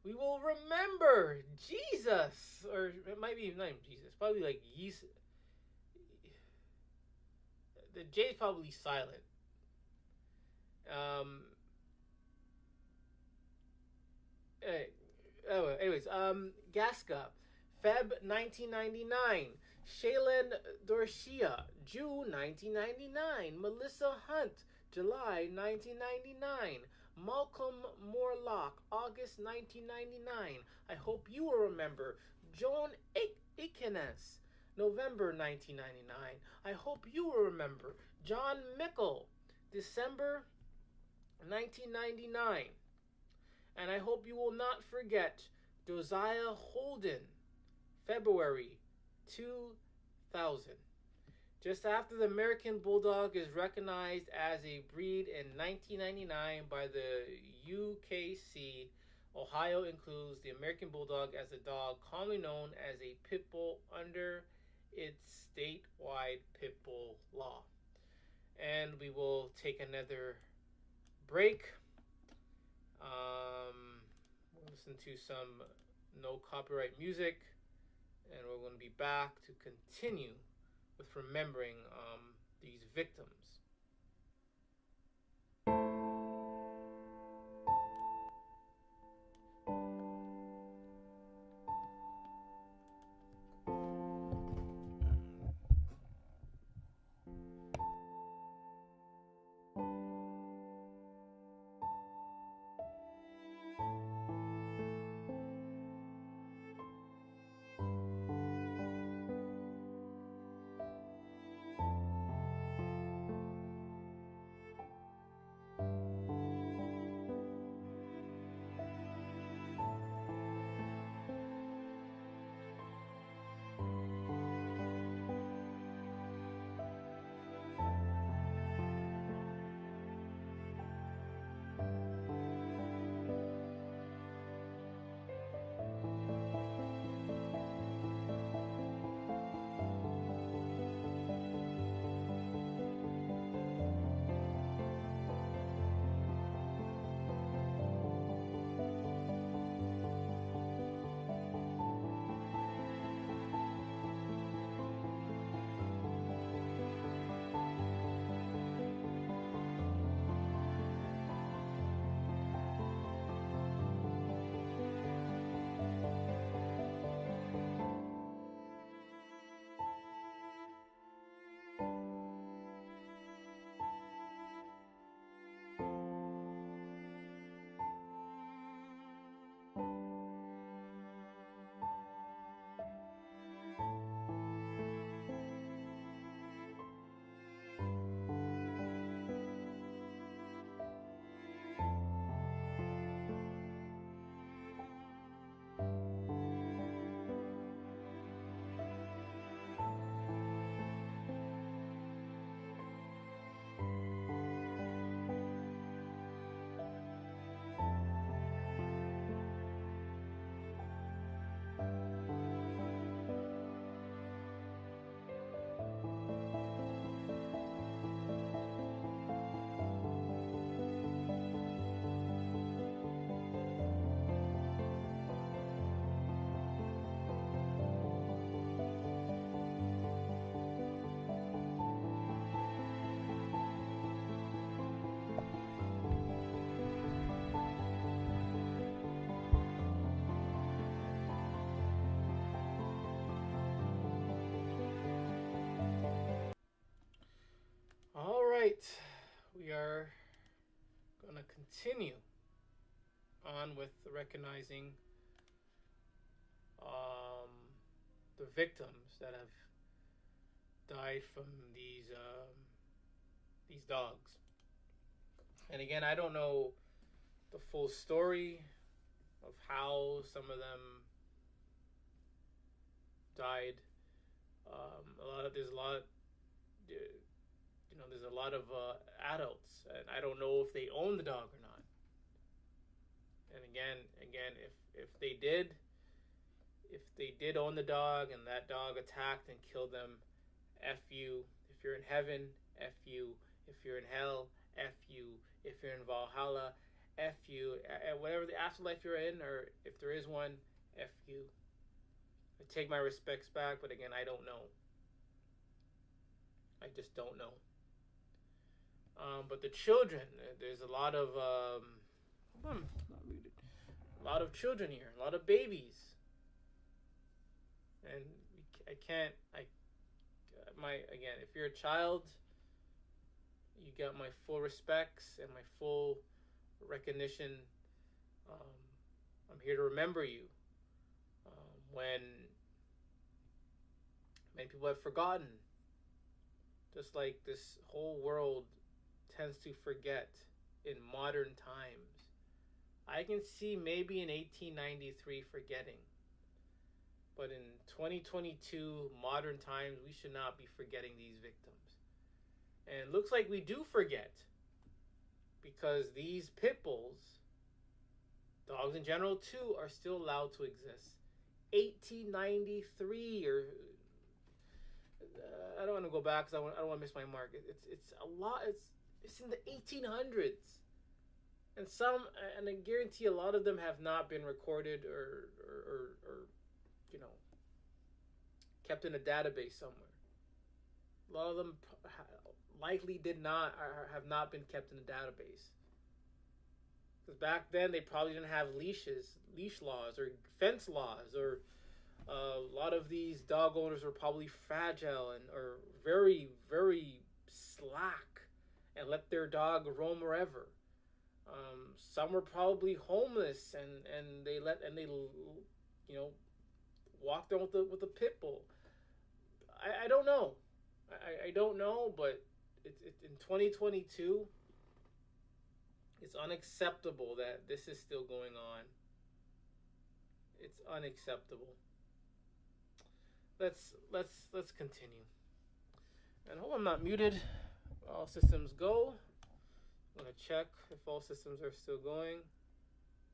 We will remember Jesus, or it might be not even Jesus, probably like Jesus. The J is probably silent. Anyways, Gasca, Feb 1999. Shaylin Dorshia, June 1999. Melissa Hunt, July 1999. Malcolm Morlock, August 1999. I hope you will remember. Joan Ikenes, November 1999. I hope you will remember. John Mickle, December 1999. And I hope you will not forget Josiah Holden, February 2000. Just after the American Bulldog is recognized as a breed in 1999 by the UKC, Ohio includes the American Bulldog as a dog commonly known as a pit bull under its statewide pit bull law. And we will take another break. We'll listen to some no copyright music, and we're going to be back to continue with remembering these victims. All right, we are going to continue on with recognizing the victims that have died from these dogs. And again, I don't know the full story of how some of them died. There's a lot of adults, and I don't know if they own the dog or not. And again, if they did own the dog and that dog attacked and killed them, F you. If you're in heaven, F you. If you're in hell, F you. If you're in Valhalla, F you. Whatever the afterlife you're in, or if there is one, F you. I take my respects back, but again, I don't know. I just don't know. But the children, there's a lot of a lot of children here, a lot of babies, and if you're a child, you got my full respects and my full recognition. I'm here to remember you when many people have forgotten, just like this whole world tends to forget in modern times. I can see maybe in 1893 forgetting, But in 2022, modern times, we should not be forgetting these victims. And it looks like we do forget because these pit bulls, dogs in general too, are still allowed to exist. 1893 or I don't want to go back because I don't want to miss my mark. It's a lot. It's in the 1800s, and I guarantee a lot of them have not been recorded or you know kept in a database somewhere. A lot of them likely did not or have not been kept in a database. Because back then they probably didn't have leash laws, or fence laws, or a lot of these dog owners were probably fragile or very, very slack and let their dog roam wherever. Some were probably homeless and they walked on with a pit bull. I don't know. I don't know, but in 2022, it's unacceptable that this is still going on. It's unacceptable. Let's continue. And hope I'm not muted. All systems go. I'm gonna check if all systems are still going.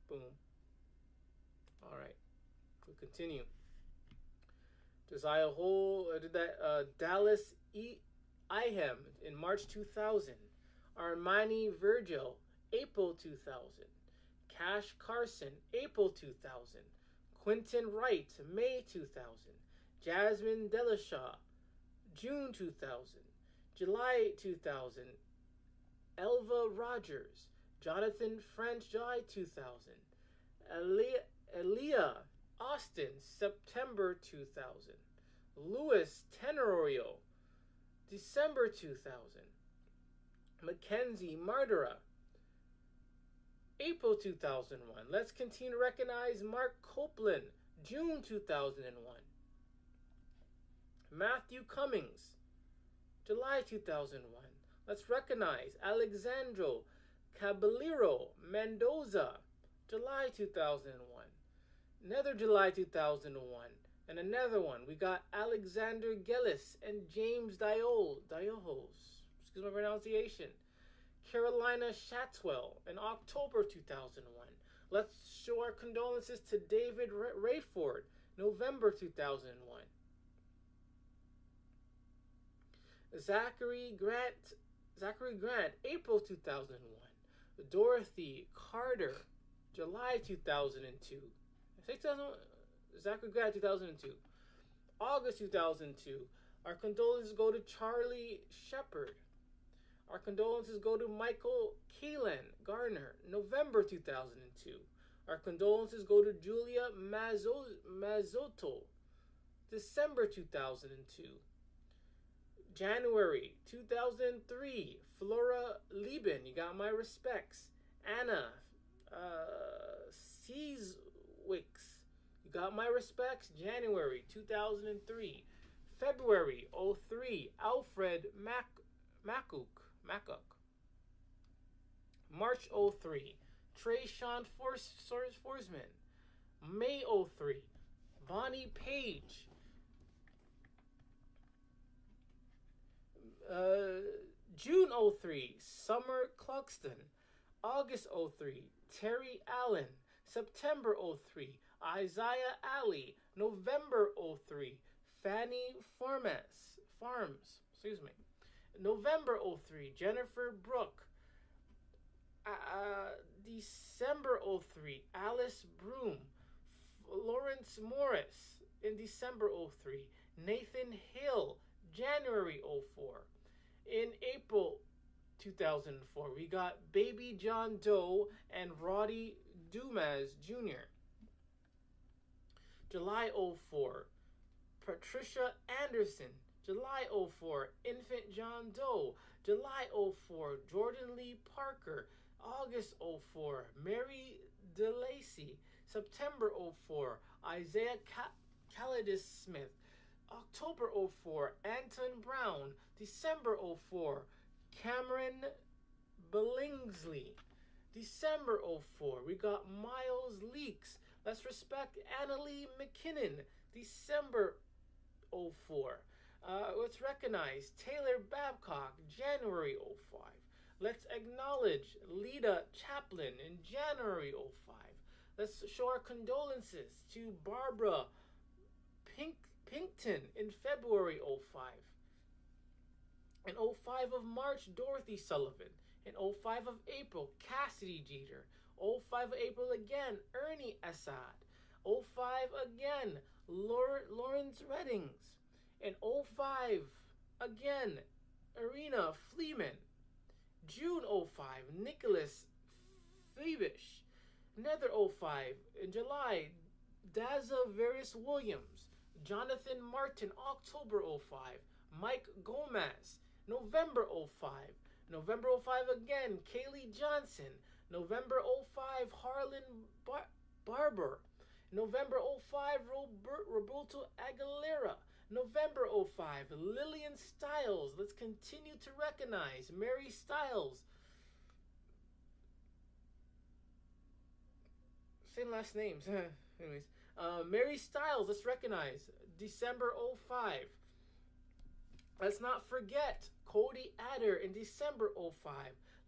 Boom. All right. We'll continue. Josiah Hole did that. Dallas Ihem in March 2000. Armani Virgil, April 2000. Cash Carson, April 2000. Quentin Wright, May 2000. Jasmine Delashaw, June 2000. July 2000. Elva Rogers, Jonathan French, July 2000. Aaliyah Austin, September 2000. Louis Tenorio, December 2000. Mackenzie Mardera, April 2001. Let's continue to recognize Mark Copeland, June 2001. Matthew Cummings, July 2001. Let's recognize Alexandro Caballero Mendoza, July 2001. Another July 2001. And another one. We got Alexander Gellis and James Diojos. Excuse my pronunciation. Carolina Shatwell in October 2001. Let's show our condolences to David Rayford, November 2001. Zachary Grant, April 2001. Dorothy Carter, July 2002. Zachary Grant, 2002. August 2002. Our condolences go to Charlie Shepard. Our condolences go to Michael Keelan Garner, November 2002. Our condolences go to Julia Mazzotto, December 2002. January 2003, Flora Lieben, you got my respects. Anna Seaswicks, you got my respects. January 2003. February 03, Alfred Makuk. March 03, Trayshawn Forsman. May 03, Bonnie Page. June 03, Summer Cluxton. August 03, Terry Allen. September 03, Isaiah Alley. November 03, Fanny Farms. November 03, Jennifer Brooke. December 03, Alice Broom. Lawrence Morris in December 03. Nathan Hill, January 04. In April 2004, we got Baby John Doe and Roddy Dumas Jr. July 04, Patricia Anderson. July 04, Infant John Doe. July 04, Jordan Lee Parker. August 04, Mary DeLacy. September 04, Isaiah Calidus Smith. October 04, Anton Brown. December 04, Cameron Billingsley. December 04, we got Miles Leaks. Let's respect Annalie McKinnon, December 04. Let's recognize Taylor Babcock, January 05. Let's acknowledge Lita Chaplin in January 05. Let's show our condolences to Barbara Pinkton in February 05. In 05 of March, Dorothy Sullivan. In 05 of April, Cassidy Jeter. 05 of April again, Ernie Assad. 05 again, Lawrence Reddings. In 05 again, Irina Fleeman. June 05, Nicholas Phoebish. Another 05 in July, Daza Veris Williams. Jonathan Martin, October 05. Mike Gomez, November 05. November 05 again, Kaylee Johnson. November 05, Harlan Barber. November 05, Roberto Aguilera. November 05, Lillian Stiles. Let's continue to recognize Mary Stiles. Same last names. Anyways, Mary Stiles, let's recognize. December 05. Let's not forget Cody Adder in December 05.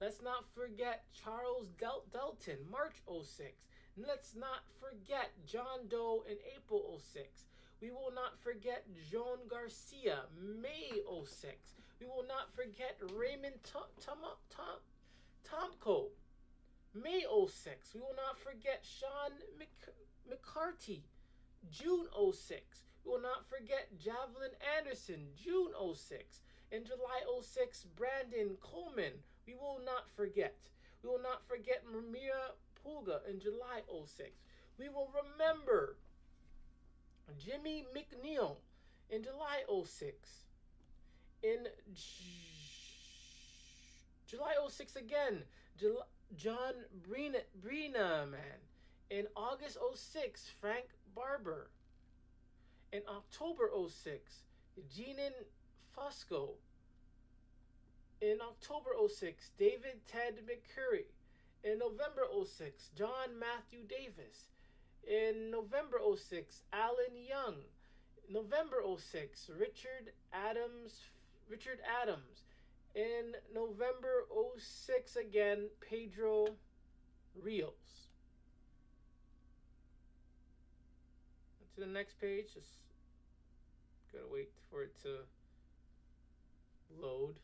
Let's not forget Charles Delton, March 06. Let's not forget John Doe in April 06. We will not forget Joan Garcia, May 06. We will not forget Raymond Tomko, May 06. We will not forget Sean McCarty, June 06. We will not forget Javelin Anderson, June 06. In July 06, Brandon Coleman, we will not forget. We will not forget Maria Pulga in July 06. We will remember Jimmy McNeil in July 06. In July 06 again, John Brina, man. In August 06, Frank Barber. In October 06, Jeanin Fusco. In October 06, David Ted McCurry. In November 06, John Matthew Davis. In November 06, Alan Young. November 06, Richard Adams. In November 06 again, Pedro Rios. To the next page, just gotta wait for it to load.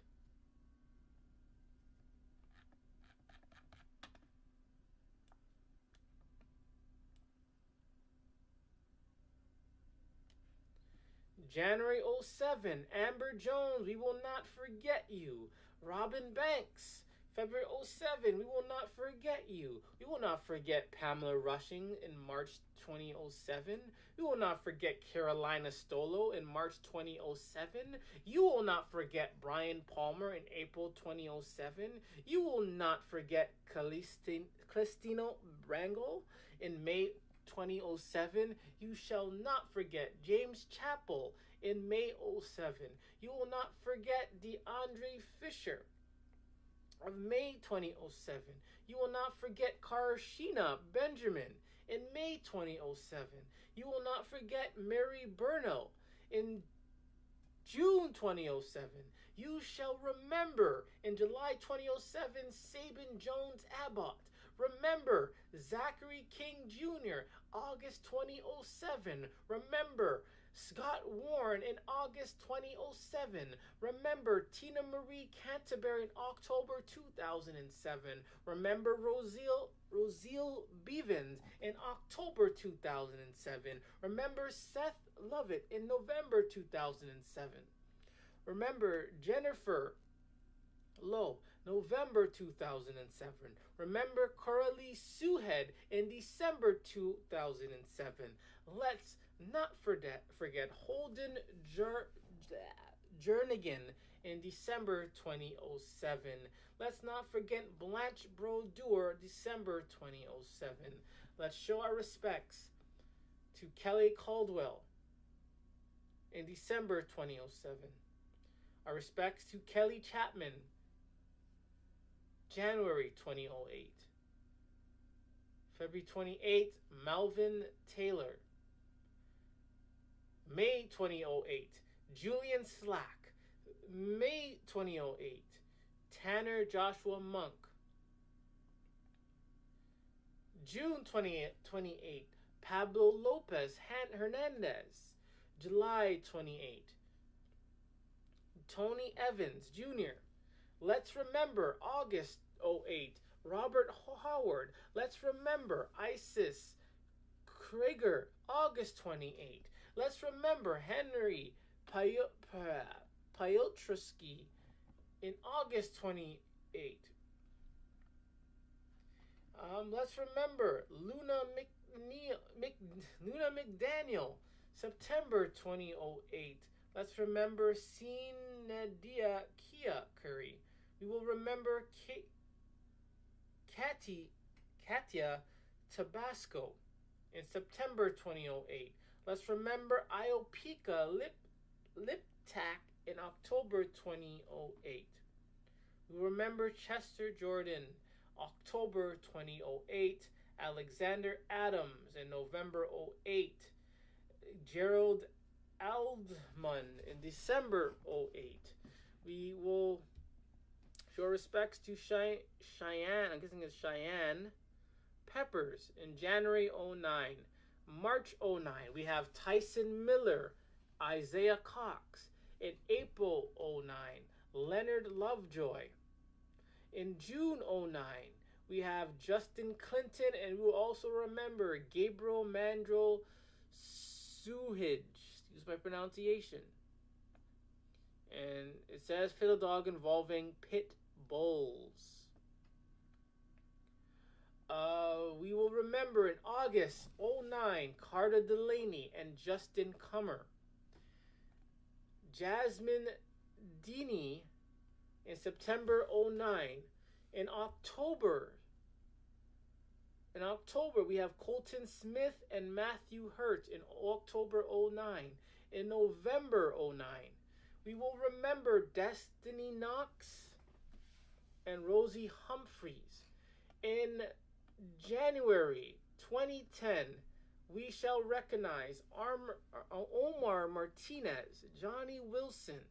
January 07, Amber Jones, we will not forget you. Robin Banks, February 07, we will not forget you. We will not forget Pamela Rushing in March 2007. We will not forget Carolina Stolo in March 2007. You will not forget Brian Palmer in April 2007. You will not forget Cristino Brangle in May 2007. You shall not forget James Chappell in May 07. You will not forget DeAndre Fisher of May 2007. You will not forget Karshina Benjamin in May 2007. You will not forget Mary Burnell in June 2007. You shall remember in July 2007 Sabin Jones Abbott. Remember Zachary King Jr. August 2007. Remember Scott Warren in August 2007. Remember Tina Marie Canterbury in October 2007. Remember Roselle Bevins in October 2007. Remember Seth Lovett in November 2007. Remember Jennifer Lowe, November 2007. Remember Coralie Suhead in December 2007. Let's not forget Holden Jernigan in December 2007. Let's not forget Blanche Brodeur, December 2007. Let's show our respects to Kelly Caldwell in December 2007. Our respects to Kelly Chapman, January 2008. February 28th, Malvin Taylor. May 2008, Julian Slack. May 2008, Tanner Joshua Monk. June 28, Pablo Lopez Hernandez. July 28, Tony Evans Jr. Let's remember August 08, Robert Howard. Let's remember Isis Krieger, August 28. Let's remember Henry Piotrowski in August 28. Let's remember Luna McDaniel, September 2008. Let's remember Nadia Kia Curry. We will remember Katia Tabasco in September 2008. Let's remember Iopika Liptak in October 2008. We remember Chester Jordan, October 2008. Alexander Adams in November 08. Gerald Aldman in December 08. We will show respects to Cheyenne, I'm guessing it's Cheyenne Peppers in January 09. March 09, we have Tyson Miller, Isaiah Cox. In April 09, Leonard Lovejoy. In June 09, we have Justin Clinton, and we will also remember Gabriel Mandrell Suhij. Excuse my pronunciation. And it says Fiddle Dog involving pit bulls. We will remember in August 09, Carter Delaney and Justin Comer. Jasmine Dini in September 09. In October, we have Colton Smith and Matthew Hurt in October 09. In November 09, we will remember Destiny Knox and Rosie Humphreys. In January 2010, we shall recognize Omar Martinez, Johnny Wilson.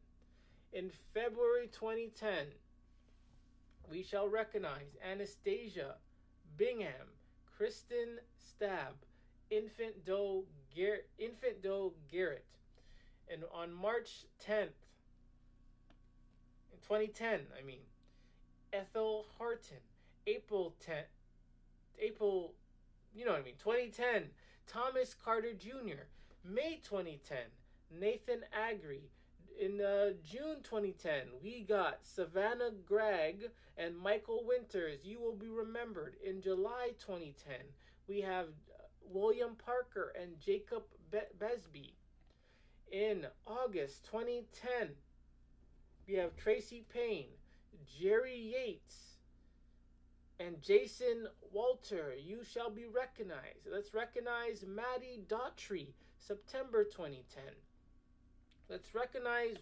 In February 2010, we shall recognize Anastasia Bingham, Kristen Stab, Infant Doe Garrett. And on March 10th, in 2010, Ethel Harton. April 2010, Thomas Carter Jr. May 2010, Nathan Agri. In June 2010, we got Savannah Gregg and Michael Winters. You will be remembered. In July 2010, we have William Parker and Jacob Besby. In August 2010, we have Tracy Payne, Jerry Yates, and Jason Walter. You shall be recognized. Let's recognize Maddie Daughtry, September 2010. Let's recognize,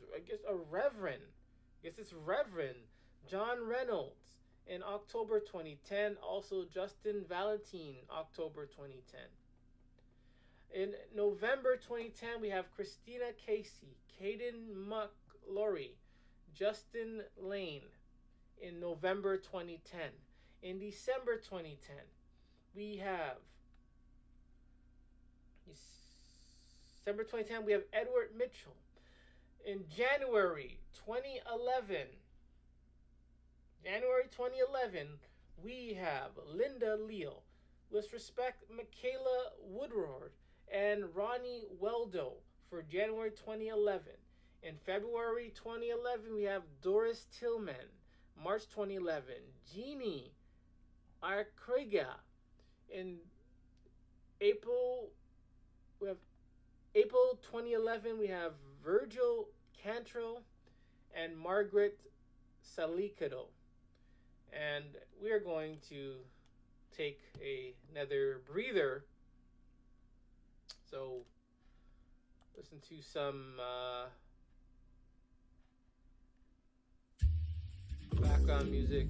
a Reverend. It's Reverend John Reynolds in October 2010. Also, Justin Valentine, October 2010. In November 2010, we have Christina Casey, Caden McLaurie, Justin Lane in November 2010. In December 2010, we have Edward Mitchell. In January 2011, we have Linda Leal. Let's respect Michaela Woodward and Ronnie Weldo for January 2011. In February 2011, we have Doris Tillman. March 2011, Jeannie Arkrega. In April 2011, we have Virgil Cantrell and Margaret Salicado. And we are going to take another breather. So listen to some background music.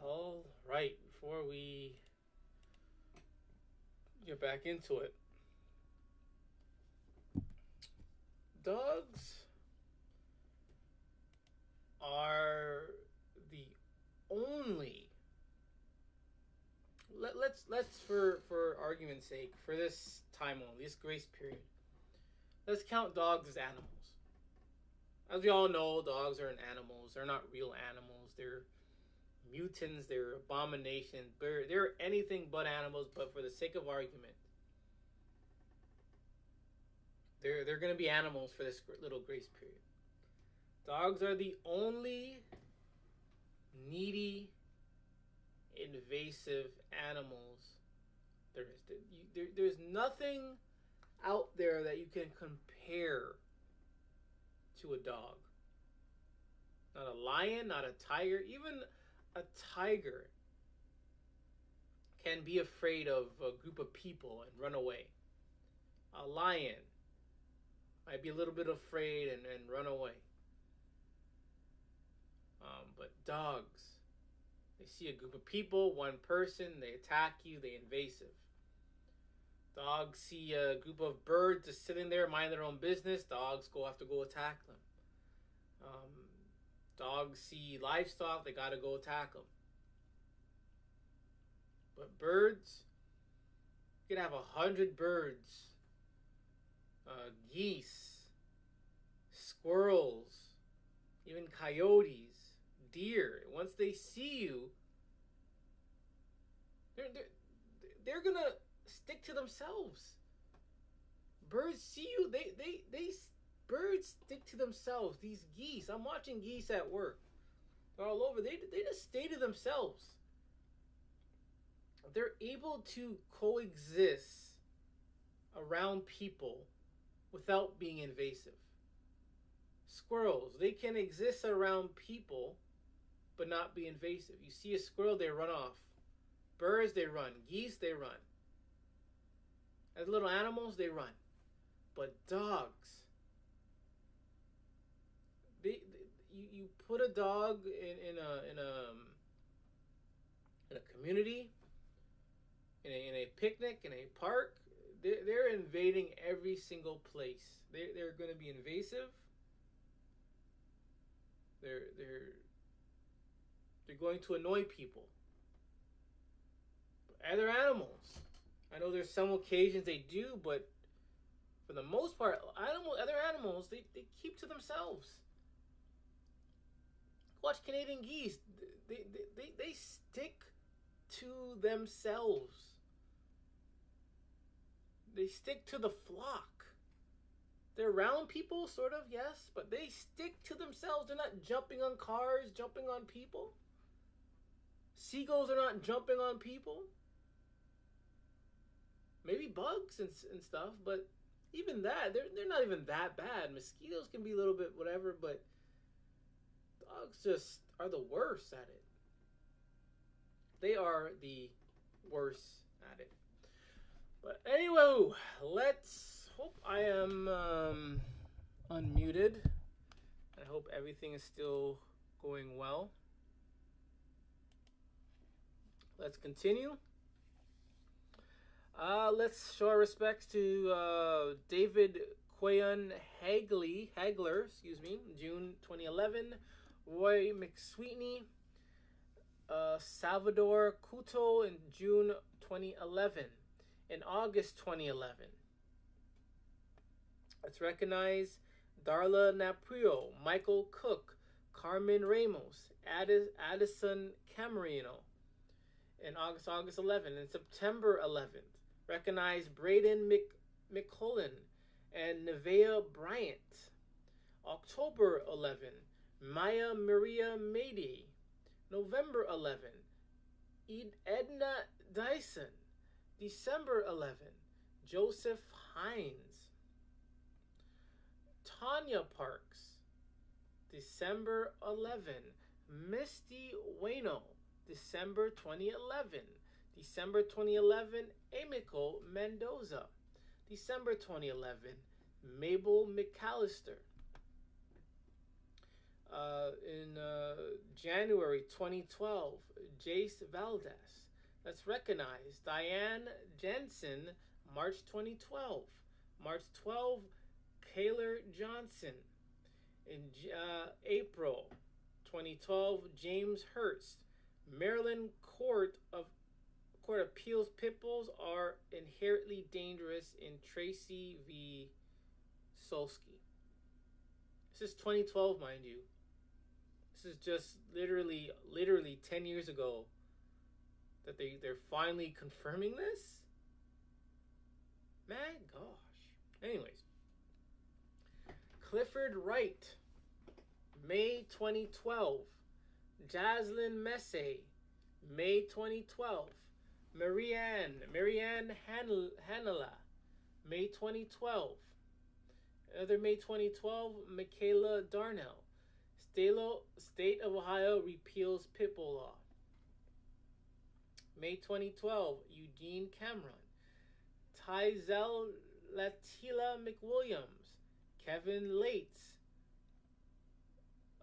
All right. Before we get back into it, dogs are the only. Let's for argument's sake, for this time only, this grace period, let's count dogs as animals. As we all know, dogs aren't animals. They're not real animals. They're mutants. They're abominations. They're anything but animals. But for the sake of argument, they're going to be animals for this little grace period. Dogs are the only needy, invasive animals there is. There's nothing out there that you can compare to a dog. Not a lion, not a tiger. Even a tiger can be afraid of a group of people and run away. A lion might be a little bit afraid and run away. But dogs, they see a group of people, one person, they attack you, they invasive. Dogs see a group of birds just sitting there, minding their own business. Dogs have to go attack them. Dogs see livestock, they gotta go attack them. But birds, you can have 100 birds, geese, squirrels, even coyotes, deer. Once they see you, they're gonna stick to themselves. Birds see you, birds stick to themselves. These geese, I'm watching geese at work. They're all over. They just stay to themselves. They're able to coexist around people without being invasive. Squirrels, they can exist around people but not be invasive. You see a squirrel, they run off. Birds, they run. Geese, they run. As little animals, they run. But dogs, you put a dog in a community, in a picnic, in a park, they're invading every single place. They're going to be invasive. They're going to annoy people. Other animals, I know there's some occasions they do, but for the most part, other animals, they keep to themselves. Watch Canadian geese. They stick to themselves. They stick to the flock. They're around people, sort of, yes, but they stick to themselves. They're not jumping on cars, jumping on people. Seagulls are not jumping on people. Maybe bugs and stuff, but even that, they're not even that bad. Mosquitoes can be a little bit whatever, but dogs just are the worst at it. They are the worst at it. But anyway, let's hope I am unmuted. I hope everything is still going well. Let's continue. Let's show our respects to David Quayon Hagler, June 2011. Roy McSweetney, Salvador Couto in June 2011. In August 2011. Let's recognize Darla Naprio, Michael Cook, Carmen Ramos, Addison Camerino. In August 11. In September 11th, recognize Braden McCullen and Nevea Bryant. October 11, Maya Maria Mady. November 11, Edna Dyson. December 11, Joseph Hines. Tanya Parks. December 11, Misty Wayno. December 2011. December 2011, Emiko Mendoza. December 2011, Mabel McAllister. In January 2012, Jace Valdez. Let's recognize Diane Jensen, March 2012. March 12, Kaylor Johnson. In April 2012, James Hurst. Maryland Court Appeals pit bulls are inherently dangerous in Tracy v. Solsky. This is 2012, mind you. This is just literally 10 years ago that they're finally confirming this. My gosh. Anyways, Clifford Wright, May 2012. Jaslyn Messe, May 2012. Marianne Hanela, May 2012. Another May 2012, Michaela Darnell. State of Ohio repeals pitbull law. May 2012, Eugene Cameron. Tyzel Latila McWilliams. Kevin Lates.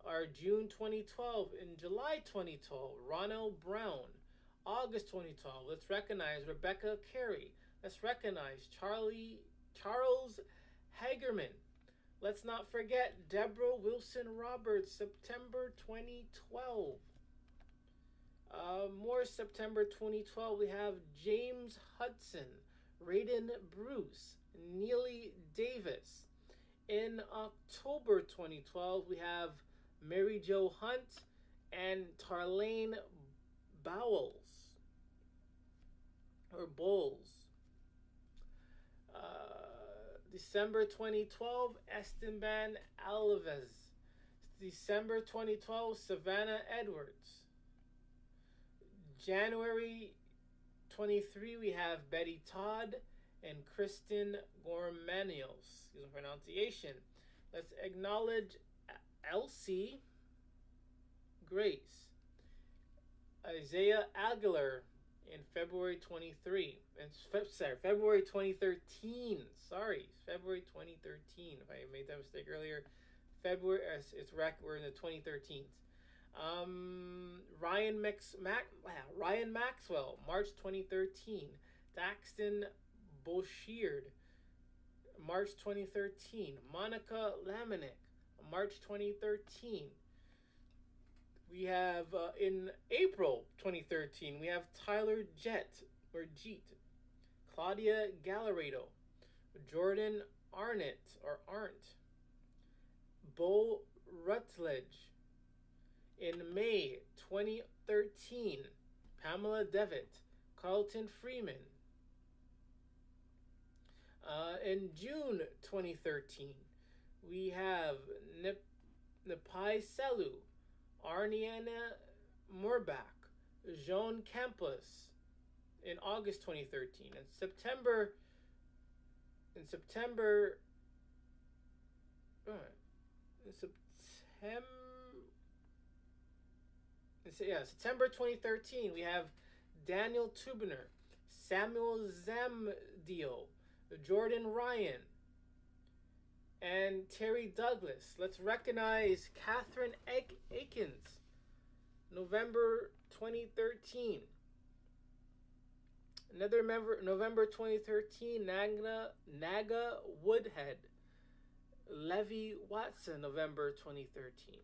Our June 2012. In July 2012, Ronald Brown. August 2012, let's recognize Rebecca Carey. Let's recognize Charles Hagerman. Let's not forget Deborah Wilson Roberts, September 2012. More September 2012, we have James Hudson, Raiden Bruce, Neely Davis. In October 2012, we have Mary Jo Hunt and Tarlane Bowles. Or Bowles. December 2012, Esteban Alves. December 2012, Savannah Edwards. January 23, we have Betty Todd and Kristen Gormanios. Excuse my pronunciation. Let's acknowledge Elsie Grace. Isaiah Aguilar in February 23. February 2013. Sorry, February 2013. If I made that mistake earlier, February. We're in the 2013s. Ryan Maxwell, March 2013. Daxton Bouchard, March 2013. Monica Lamanick, March 2013. We have in April 2013, we have Tyler Jeet, Claudia Gallarado, Jordan Arndt, Bo Rutledge. In May 2013, Pamela Devitt, Carlton Freeman. In June 2013, we have Nepai Selu, Arniana Morbach, Joan Campos. In August 2013, in September, September 2013, we have Daniel Tubner, Samuel Zamdio, Jordan Ryan, and Terry Douglas. Let's recognize Catherine Akins, November 2013. Another member, November 2013, Naga Woodhead. Levy Watson, November 2013.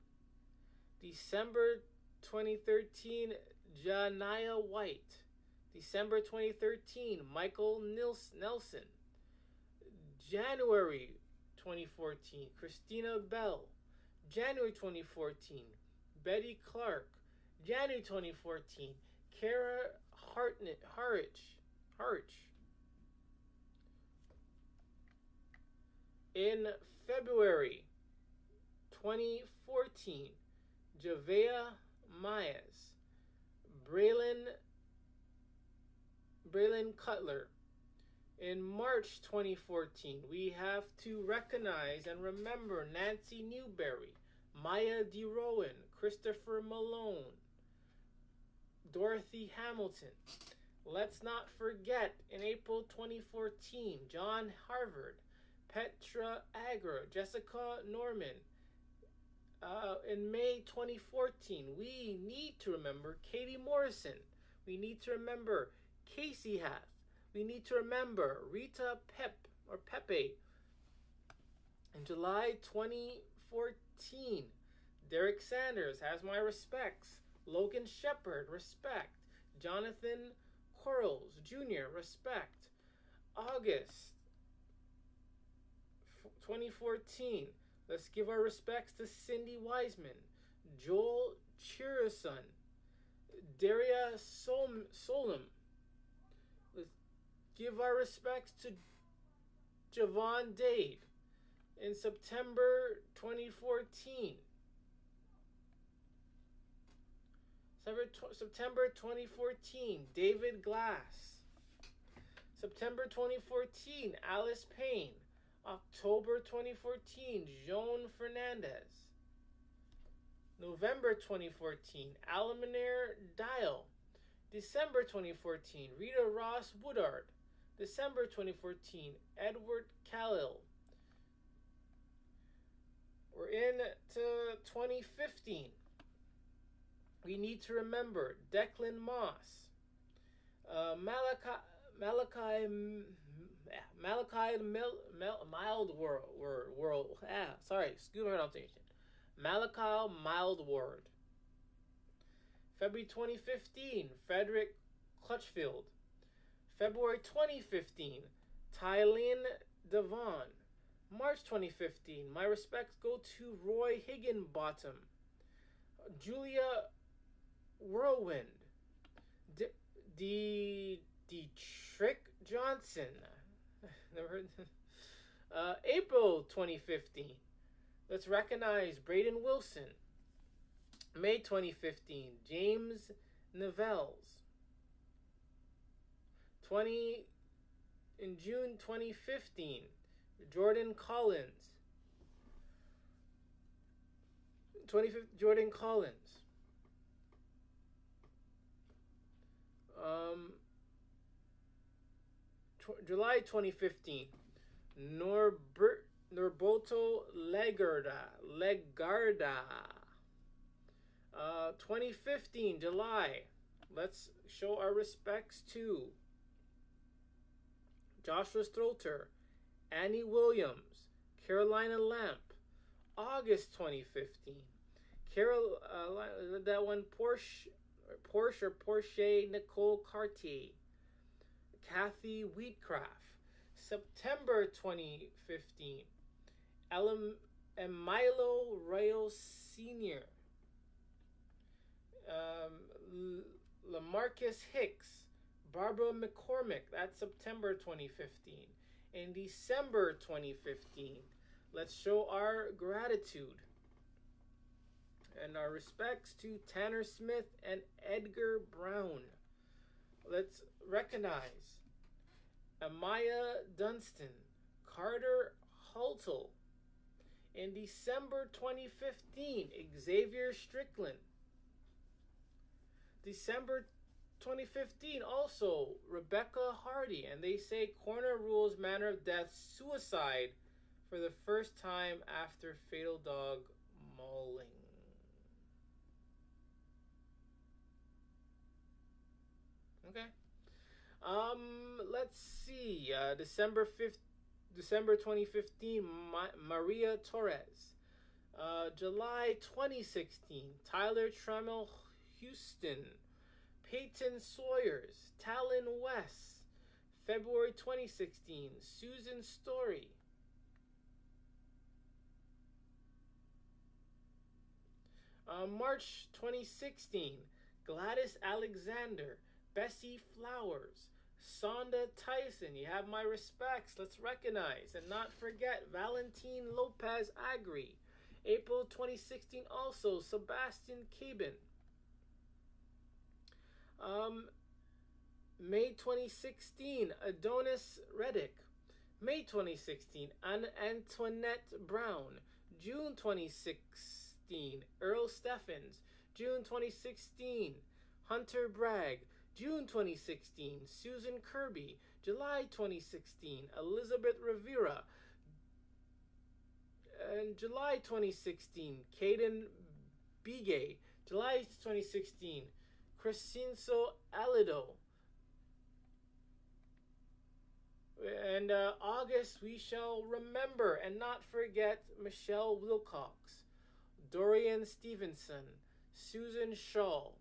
December 2013, Janiyah White. December 2013, Michael Nelson. January 2014, Christina Bell. January 2014, Betty Clark. January 2014, Kara Harich. In February 2014, Javea Myers, Braylon Cutler. In March 2014, we have to recognize and remember Nancy Newberry, Maya DeRowan, Christopher Malone, Dorothy Hamilton. Let's not forget, in April 2014, John Harvard, Petra Agra, Jessica Norman, In May 2014, we need to remember Katie Morrison. We need to remember Casey Hath. We need to remember Rita Pepe. In July 2014, Derek Sanders has my respects. Logan Shepard, respect. Jonathan Quarles Jr., respect. August 2014, let's give our respects to Cindy Wiseman, Joel Chirison, Daria Solom. Let's give our respects to Javon Dade in September 2014. September 2014, David Glass. September 2014, Alice Payne. October 2014, Joan Fernandez. November 2014, Alamaner Dial. December 2014, Rita Ross Woodard. December 2014, Edward Khalil. We're into 2015. We need to remember Declan Moss, Malachi Mildward. Excuse my pronunciation. Malachi Mildward. February 2015, Frederick Clutchfield. February 2015, Tylene Devon. March 2015, my respects go to Roy Higginbottom. Julia Whirlwind. Trick Johnson. Never heard. April 2015. Let's recognize Braden Wilson. May 2015. James Nivelles. In June 2015. Jordan Collins. Jordan Collins. July 2015, Norberto Legarda. 2015, July. Let's show our respects to Joshua Strother, Annie Williams, Carolina Lamp. August 2015, Porsche Nicole Cartier, Kathy Wheatcraft. September 2015, Emilo Reyes Sr., Lamarcus Hicks, Barbara McCormick. That's September 2015. In December 2015, let's show our gratitude and our respects to Tanner Smith and Edgar Brown. Let's recognize Amaya Dunstan, Carter Hultle. In December 2015, Xavier Strickland. December 2015, also Rebecca Hardy. And they say corner rules manner of death suicide for the first time after fatal dog mauling. Okay. Let's see. December 2015, Maria Torres. July 2016, Tyler Tremmel Houston. Peyton Sawyers, Talon West. February 2016, Susan Story. March 2016, Gladys Alexander, Bessie Flowers, Sonda Tyson. You have my respects. Let's recognize and not forget Valentine Lopez Agri. April 2016, also Sebastian Cabin. May 2016, Adonis Reddick. May 2016, Antoinette Brown. June 2016, Earl Steffens. June 2016, Hunter Bragg. June 2016, Susan Kirby. July 2016, Elizabeth Rivera. In July 2016, Caden Bigay. July 2016, Crescenzo Alido. And August, we shall remember and not forget Michelle Wilcox, Dorian Stevenson, Susan Shaw.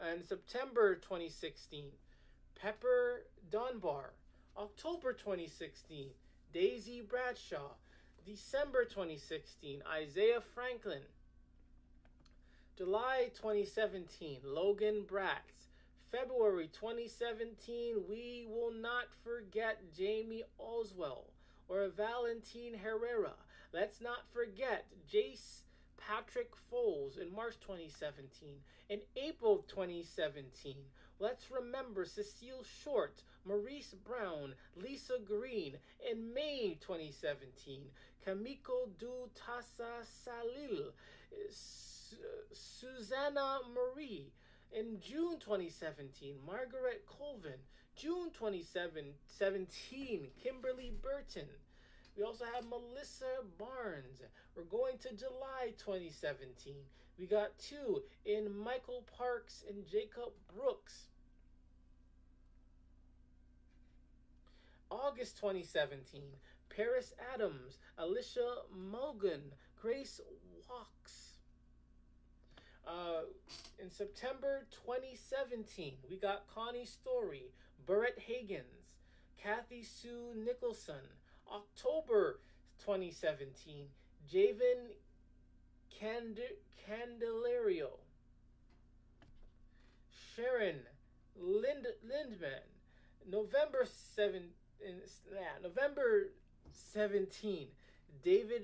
And September 2016, Pepper Dunbar. October 2016, Daisy Bradshaw. December 2016, Isaiah Franklin. July 2017, Logan Bratz. February 2017, we will not forget Jamie Oswell or Valentine Herrera. Let's not forget Jace Patrick Foles in March 2017. In April 2017, let's remember Cecile Short, Maurice Brown, Lisa Green. In May 2017, Kamiko Du Tassa Salil, Susanna Marie. In June 2017, Margaret Colvin. June 2017, Kimberly Burton. We also have Melissa Barnes. We're going to July 2017. We got two in Michael Parks and Jacob Brooks. August 2017, Paris Adams, Alicia Mogan, Grace Walks. In September 2017, we got Connie Story, Barrett Higgins, Kathy Sue Nicholson. October 2017, Javen Candelario, Sharon Lindman. November 17, David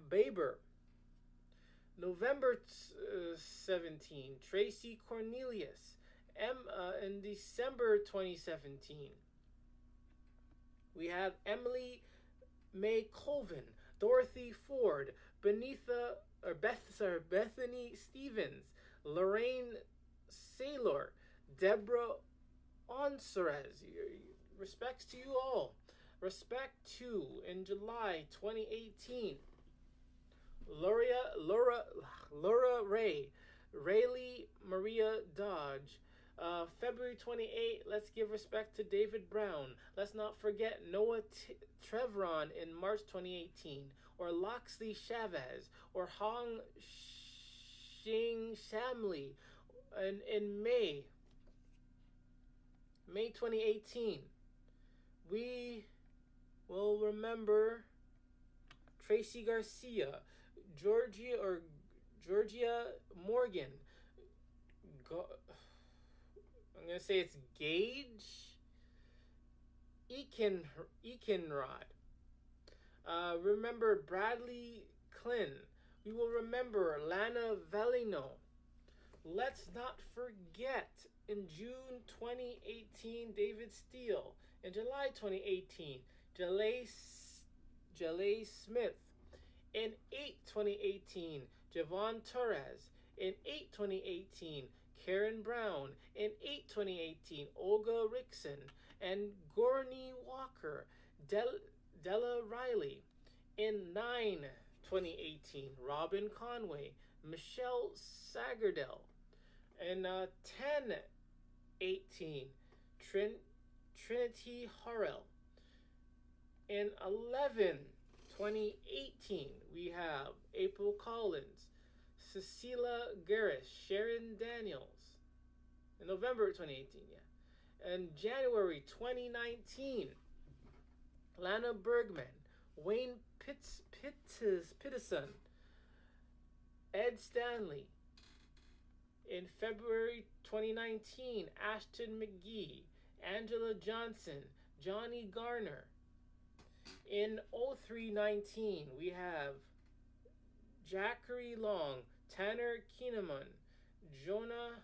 Baber. November 17, Tracy Cornelius. In December 2017, we have Emily May Colvin, Dorothy Ford, Bethany Stevens, Lorraine Saylor, Deborah Onserez. Respects to you all. Respect to, in July 2018, Laura Ray, Rayleigh Maria Dodge. February 28, let's give respect to David Brown. Let's not forget Noah Trevron in March 2018, or Loxley Chavez, or Hong Xing Shamli in May 2018. We will remember Tracy Garcia, Georgia Morgan. I'm going to say it's Gage Ekenrod. Remember Bradley Klin. We will remember Lana Valino. Let's not forget, in June 2018, David Steele. In July 2018, Jalay Smith. In 8/2018, Javon Torres. In 8/2018, Karen Brown. In 8/2018, Olga Rickson and Gorney Walker. Della Riley. In 9/2018, Robin Conway. Michelle Sagardell. In 10/18, Trinity Harrell. In 11/2018, we have April Collins, Cecilia Garris, Sharon Daniels. In November 2018, yeah. And January 2019, Lana Bergman, Wayne Pitterson, Ed Stanley. In February 2019, Ashton McGee, Angela Johnson, Johnny Garner. In 03/19, we have Jackery Long, Tanner Keeneman, Jonah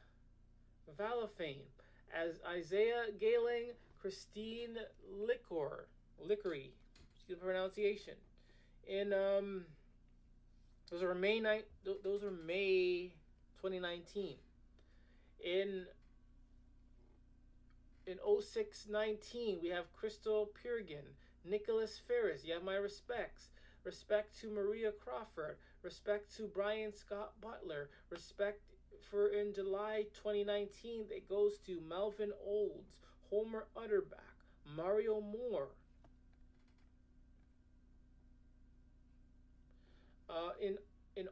Valafane, as Isaiah Galing, Christine Lickery, excuse the pronunciation. In those are May 2019. In 06/19, we have Crystal Piergan, Nicholas Ferris, you have my respects. Respect to Maria Crawford. Respect to Brian Scott Butler. Respect for in July 2019, it goes to Melvin Olds, Homer Utterback, Mario Moore. In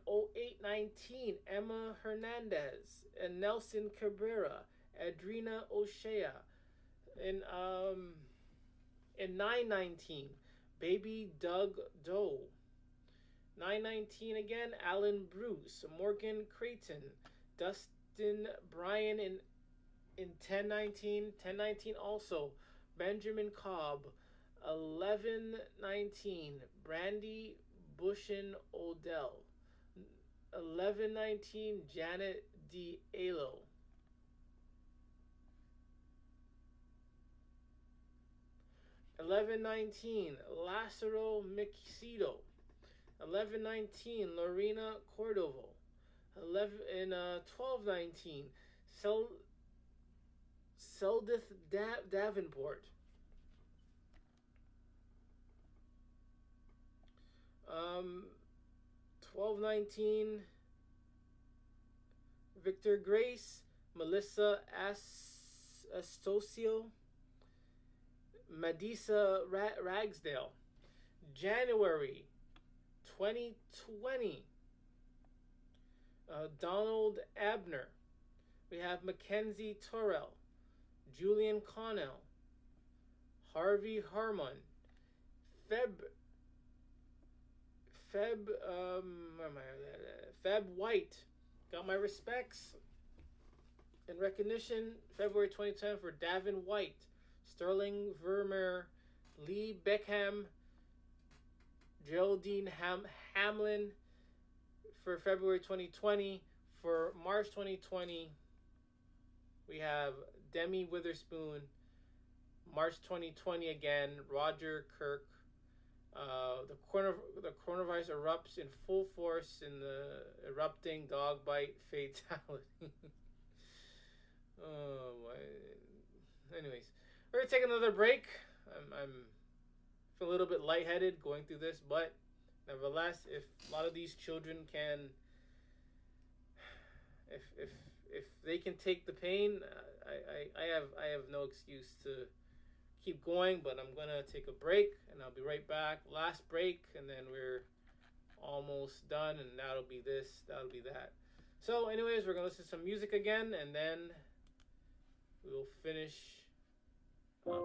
08-19, Emma Hernandez and Nelson Cabrera, Adrina O'Shea. In 9-19, Baby Doug Doe. 9-19 again, Alan Bruce, Morgan Creighton, Dustin Bryan in 10-19. 10-19 also, Benjamin Cobb. 11-19, Brandy Bushin Odell. 11-19, Janet D'Alo. 11-19, Lazaro Mixito. 11-19, Lorena Cordovo. 12-19, Seldith Davenport. 12-19, Victor Grace, Melissa Astosio, Madisa Ragsdale. January 2020, Donald Abner. We have Mackenzie Torrell, Julian Connell, Harvey Harmon, Feb White. Got my respects and recognition. February 2010 for Davin White, Sterling Vermeer, Lee Beckham, Geraldine Hamlin for February 2020. For March 2020, we have Demi Witherspoon. March 2020 again, Roger Kirk. The coronavirus erupts in full force in the erupting dog bite fatality. Oh my. Anyways, we're gonna take another break. I'm a little bit lightheaded going through this, but nevertheless, if a lot of these children can, if they can take the pain, I have no excuse to keep going. But I'm gonna take a break, and I'll be right back. Last break, and then we're almost done, and that'll be this, that'll be that. So, anyways, we're gonna listen to some music again, and then we'll finish up.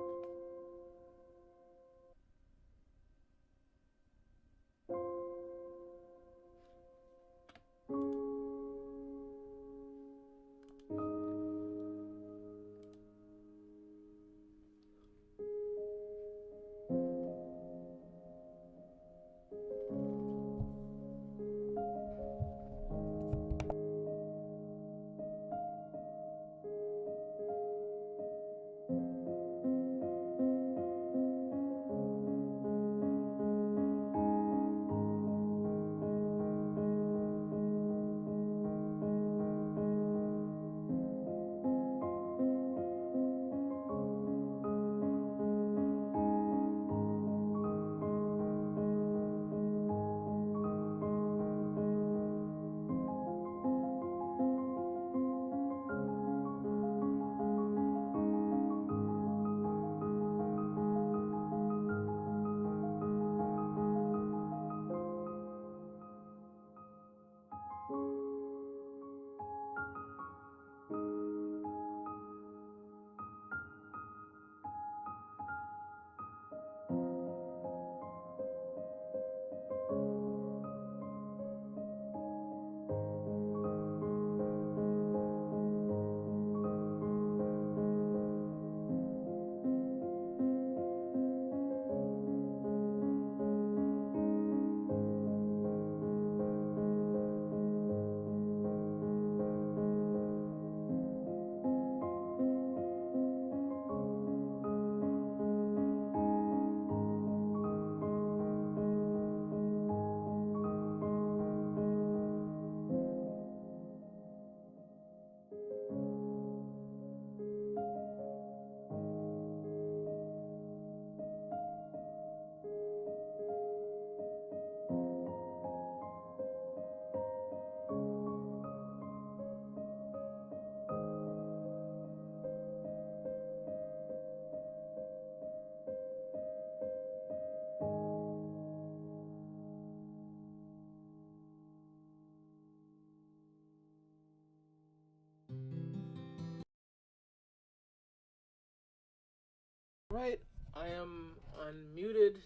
Right, I am unmuted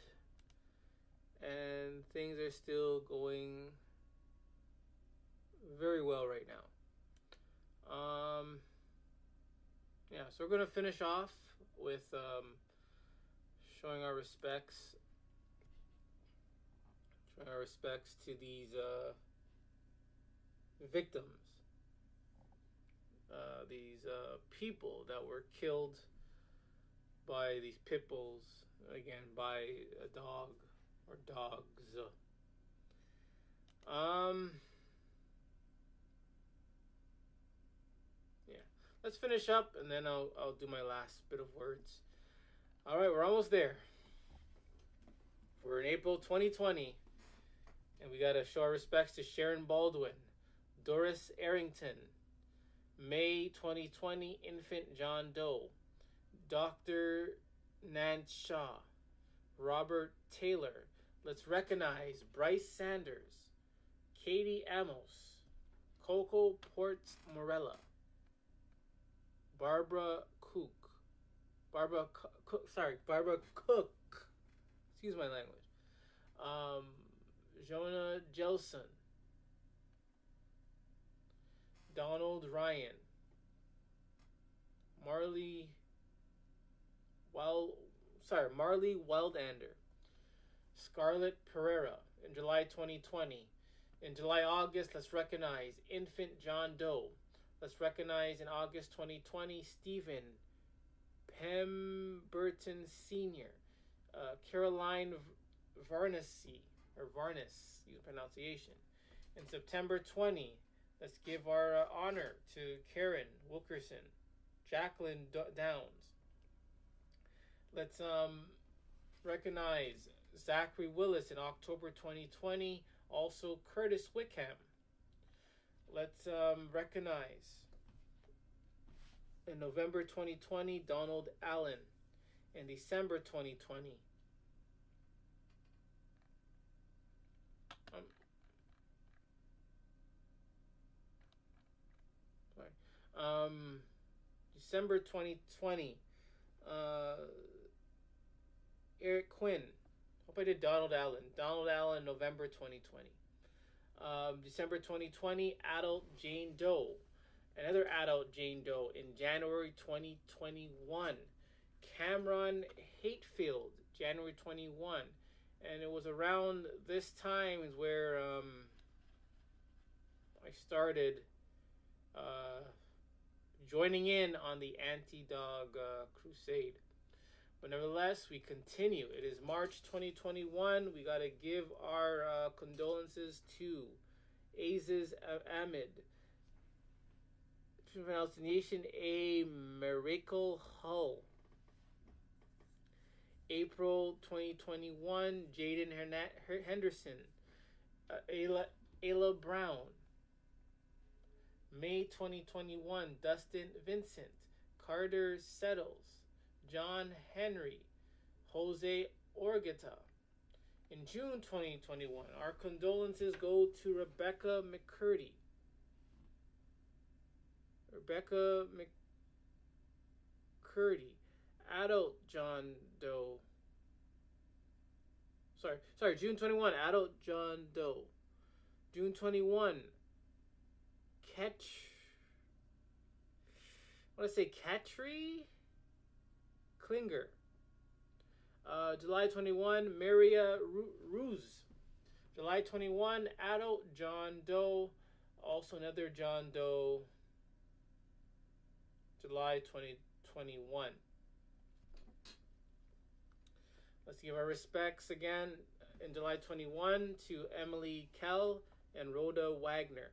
and things are still going very well right now. Yeah, so we're gonna finish off with showing our respects, to these victims, these people that were killed by these pit bulls, again by a dog or dogs. Um, yeah, let's finish up and then I'll do my last bit of words. All right, we're almost there. We're in April 2020, and we gotta show our respects to Sharon Baldwin, Doris Arrington, May 2020 infant John Doe, Dr. Nance Shaw, Robert Taylor. Let's recognize Bryce Sanders, Katie Amos, Coco Ports Morella, Barbara Cook, Barbara Cook. Excuse my language. Jonah Jelson, Donald Ryan, Marley Wildander, Scarlett Pereira in July 2020. In July, August, let's recognize infant John Doe. Let's recognize in August 2020 Stephen Pemberton Sr., Caroline Varnesi, or Varnes, use pronunciation. In September 20, let's give our honor to Karen Wilkerson, Jacqueline Downs. Let's recognize Zachary Willis in October 2020, also Curtis Wickham. Let's recognize in November 2020 Donald Allen. In December 2020 December 2020 Eric Quinn. Hope I did Donald Allen, November 2020. December 2020, adult Jane Doe. Another adult Jane Doe in January 2021. Cameron Hatefield, January 21. And it was around this time where I started joining in on the anti-dog crusade. But nevertheless, we continue. It is March 2021. We got to give our condolences to Aziz Ahmed, pronunciation A. Miracle Hull. April 2021, Jaden Henderson, Ayla Brown. May 2021, Dustin Vincent, Carter Settles, John Henry, Jose Orgata. In June 2021, our condolences go to Rebecca McCurdy. Adult John Doe. June 21, adult John Doe. June 21, Katri Klinger. July 21, Maria Ruse. July 21, adult John Doe. Also another John Doe. July 2021. Let's give our respects again in July 21 to Emily Kell and Rhoda Wagner.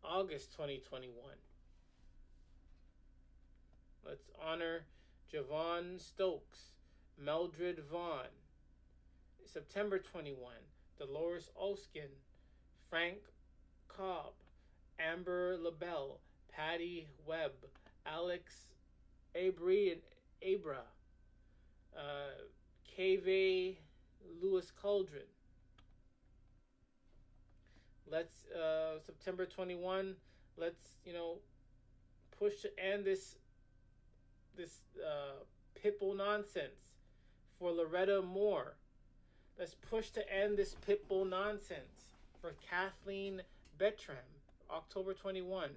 August 2021. Let's honor Javon Stokes, Meldred Vaughn. September 21, Dolores Olskin, Frank Cobb, Amber LaBelle, Patty Webb, Alex Abri and Abra, KV Lewis Cauldron. Let's September 21. Let's push to end this pitbull nonsense for Loretta Moore. Let's push to end this pitbull nonsense for Kathleen Bertram, October 21.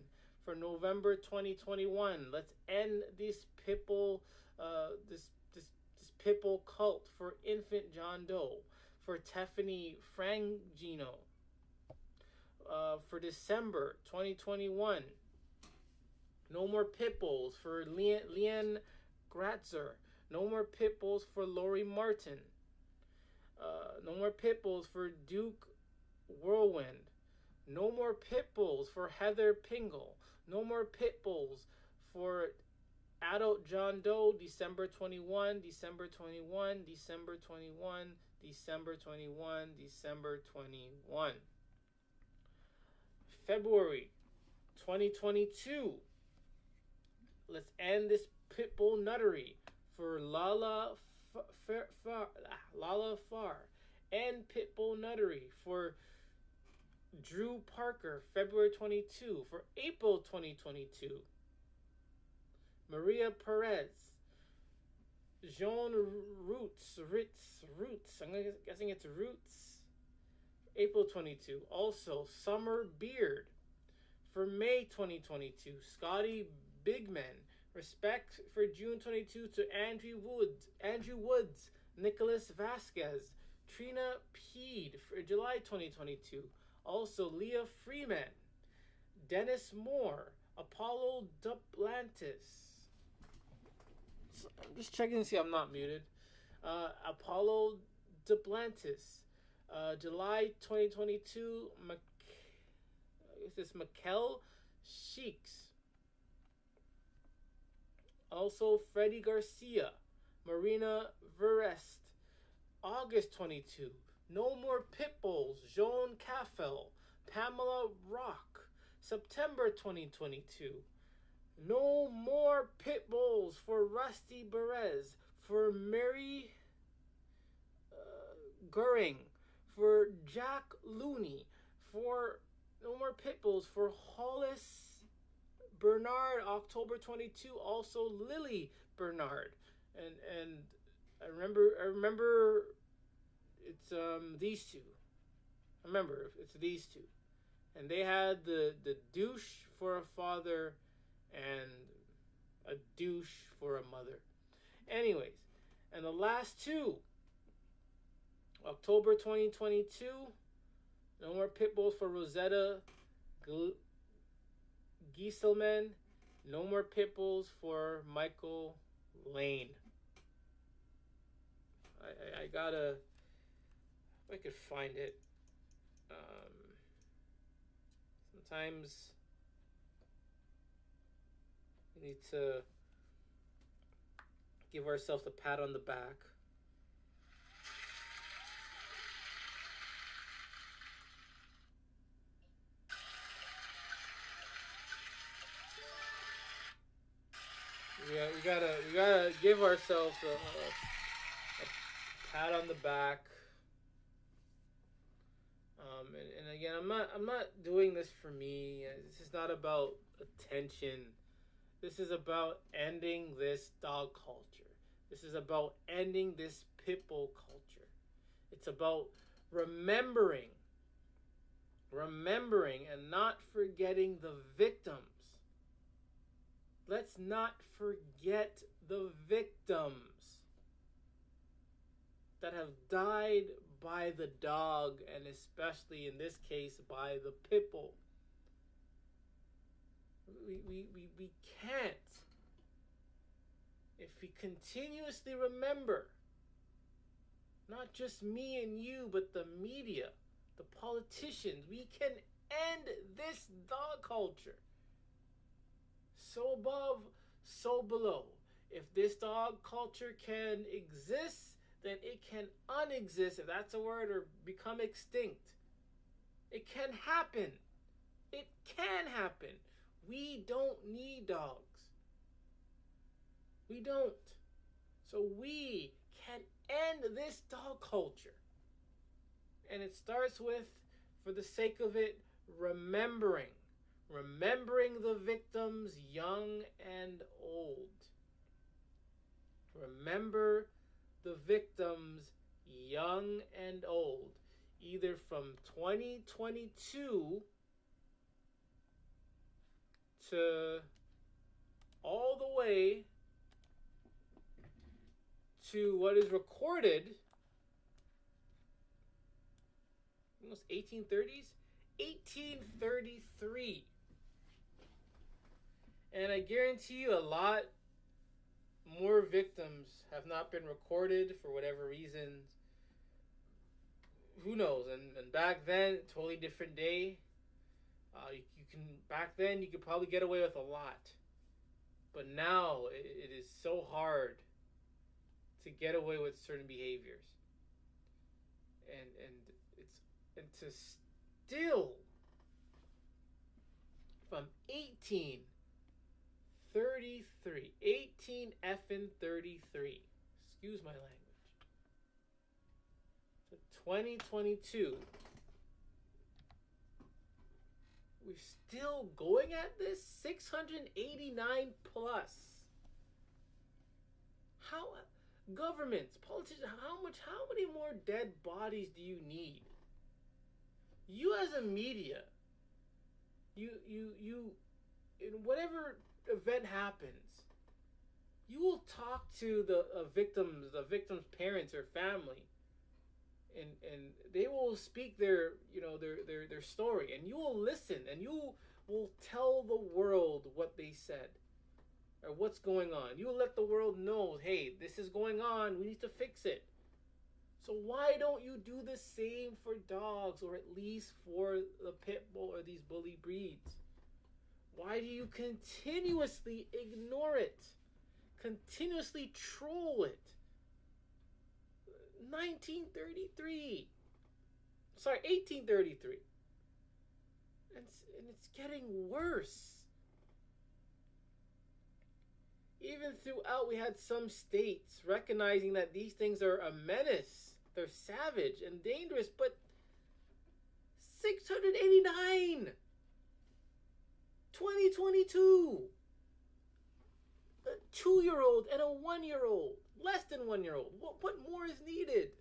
For November 2021, let's end this pitbull, this pitbull cult for infant John Doe. For Tiffany Frangino. For December 2021, no more pitbulls for Leanne Gratzer. No more pitbulls for Lori Martin. No more pitbulls for Duke Whirlwind. No more pitbulls for Heather Pingle. No more pitbulls for adult John Doe. December 21, December 21, December 21, December 21, December 21. February 2022. Let's end this pitbull nuttery for Lala Farr. End pitbull nuttery for Drew Parker, February 22. For April 2022, Maria Perez, Jean Roots. I'm guessing it's Roots. April 22. Also, Summer Beard. For May 2022, Scotty Bigman. Respect for June 22 to Andrew Woods, Nicholas Vasquez, Trina Peed for July 2022. Also, Leah Freeman, Dennis Moore, Apollo Duplantis. I'm just checking to see I'm not muted. Apollo Duplantis. July 2022, Mikkel Sheiks. Also, Freddie Garcia, Marina Verest. August 22, no more pitbulls, Joan Caffel, Pamela Rock. September 2022, no more pitbulls for Rusty Perez, for Mary Goering, for Jack Looney, for no more pitbulls for Hollis Bernard, October 22. Also Lily Bernard, and I remember it's these two. I remember it's these two, and they had the douche for a father and a douche for a mother. Anyways, and the last two, October 2022, no more pitbulls for Rosetta Gieselman. No more pitbulls for Michael Lane. I gotta, if I could find it. Sometimes we need to give ourselves a pat on the back. We gotta give ourselves a pat on the back. And again, I'm not doing this for me. This is not about attention. This is about ending this dog culture. This is about ending this pitbull culture. It's about remembering and not forgetting the victims. Let's not forget the victims that have died by the dog, and especially in this case by the pitbull. We can't. If we continuously remember, not just me and you, but the media, the politicians, we can end this dog culture. So above, so below. If this dog culture can exist, then it can unexist, if that's a word, or become extinct. It can happen. It can happen. We don't need dogs. We don't. So we can end this dog culture. And it starts with, for the sake of it, remembering the victims, young and old. Remember the victims, young and old, either from 2022 to all the way to what is recorded, almost 1830s, 1833. And I guarantee you a lot more victims have not been recorded for whatever reasons. Who knows? And back then, totally different day. You can back then you could probably get away with a lot, but now it is so hard to get away with certain behaviors, and to still from 18 effing 33. Excuse my language. To 2022. We're still going at this 689 plus. How governments, politicians, how many more dead bodies do you need? You as a media, you in whatever event happens, you will talk to the victim's parents or family, and they will speak their story, and you will listen, and you will tell the world what they said or what's going on. You will let the world know, hey, this is going on, we need to fix it. So why don't you do the same for dogs, or at least for the pit bull or these bully breeds? Why do you continuously ignore it? Continuously troll it? 1833. And it's getting worse. Even throughout, we had some states recognizing that these things are a menace. They're savage and dangerous, but 689! 2022! A 2-year-old and a 1-year-old. Less than 1-year-old. What more is needed?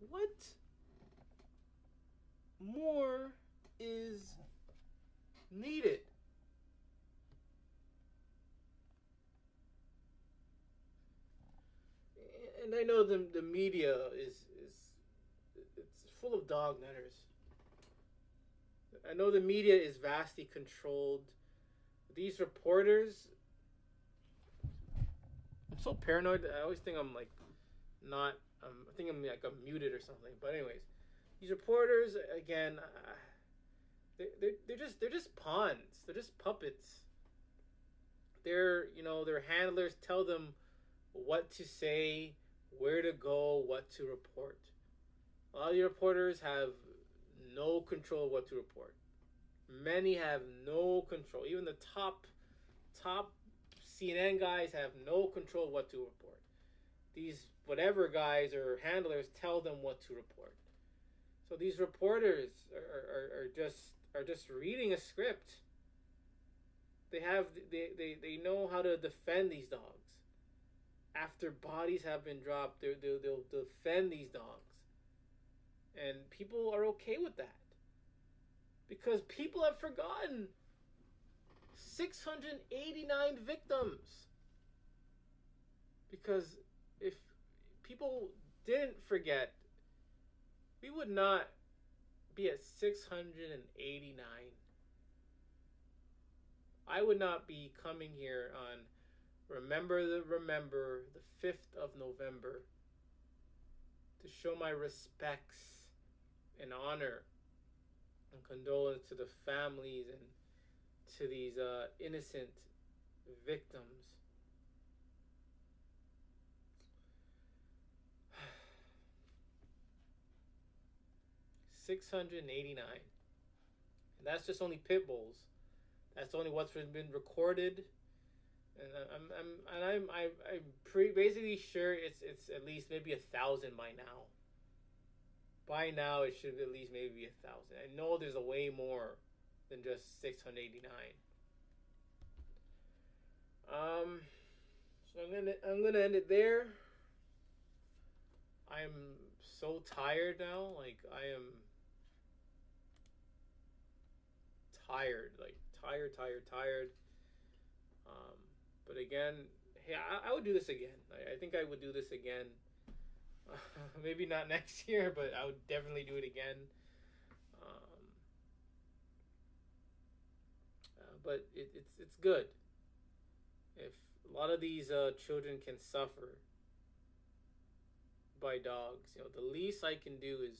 What more is needed? And I know the media is it's full of dog nutters. I know the media is vastly controlled. These reporters, I'm so paranoid. I always think I'm like not. I think I'm muted or something. But anyways, these reporters again, they're just pawns. They're just puppets. Their handlers tell them what to say, where to go, what to report. A lot of the reporters have no control of what to report. Many have no control. Even the top CNN guys have no control of what to report. These whatever guys or handlers tell them what to report. So these reporters are just reading a script. They know how to defend these dogs. After bodies have been dropped, they'll defend these dogs. And people are okay with that. Because people have forgotten 689 victims. Because if people didn't forget, we would not be at 689. I would not be coming here on Remember the 5th of November to show my respects and honor and condolence to the families and to these innocent victims. $689, and that's just only pit bulls. That's only what's been recorded, and I'm basically sure it's at least maybe 1,000 by now. By now, it should at least maybe 1,000. I know there's a way more than just 689. I'm gonna end it there. I'm so tired now. Like I am tired. Like tired. Um, but again, hey, I would do this again. I think I would do this again. Maybe not next year, but I would definitely do it again. Um, but it's good. If a lot of these children can suffer by dogs, the least I can do is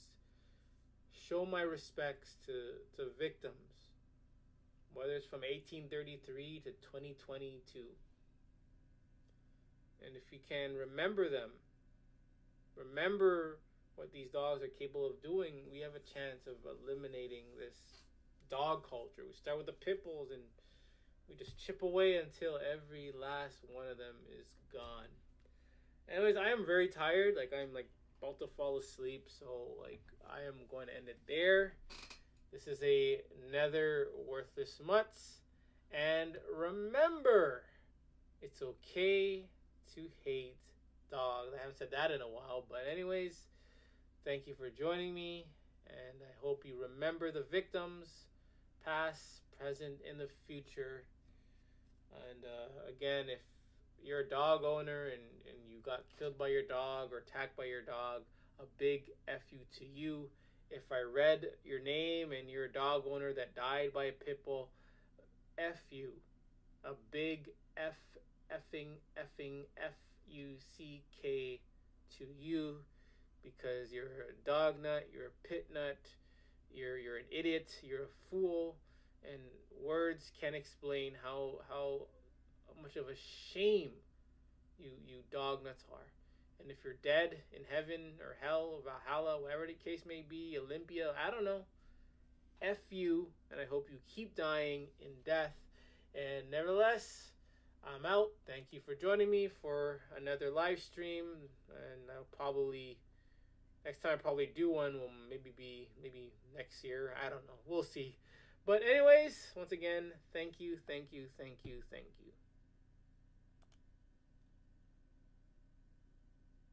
show my respects to victims, whether it's from 1833 to 2022. And if you can remember them, remember what these dogs are capable of doing, we have a chance of eliminating this dog culture. We start with the pit bulls and we just chip away until every last one of them is gone. Anyways, I am very tired. Like I'm like about to fall asleep, so like I am going to end it there. This is another Worthless Mutts, and remember, it's okay to hate dogs. I haven't said that in a while, but anyways, thank you for joining me, and I hope you remember the victims, past, present, in the future. And again, if you're a dog owner and you got killed by your dog or attacked by your dog, a big F you to you. If I read your name and you're a dog owner that died by a pit bull, F you. A big effing F-U-C-K to you, because you're a dog nut, you're a pit nut, you're an idiot, you're a fool, and words can't explain how much of a shame you dog nuts are. And if you're dead in heaven or hell or Valhalla, whatever the case may be, Olympia, I don't know, F you, and I hope you keep dying in death. And nevertheless, I'm out. Thank you for joining me for another live stream, and I'll probably next time I probably do one will maybe next year. I don't know. We'll see. But anyways, once again, thank you.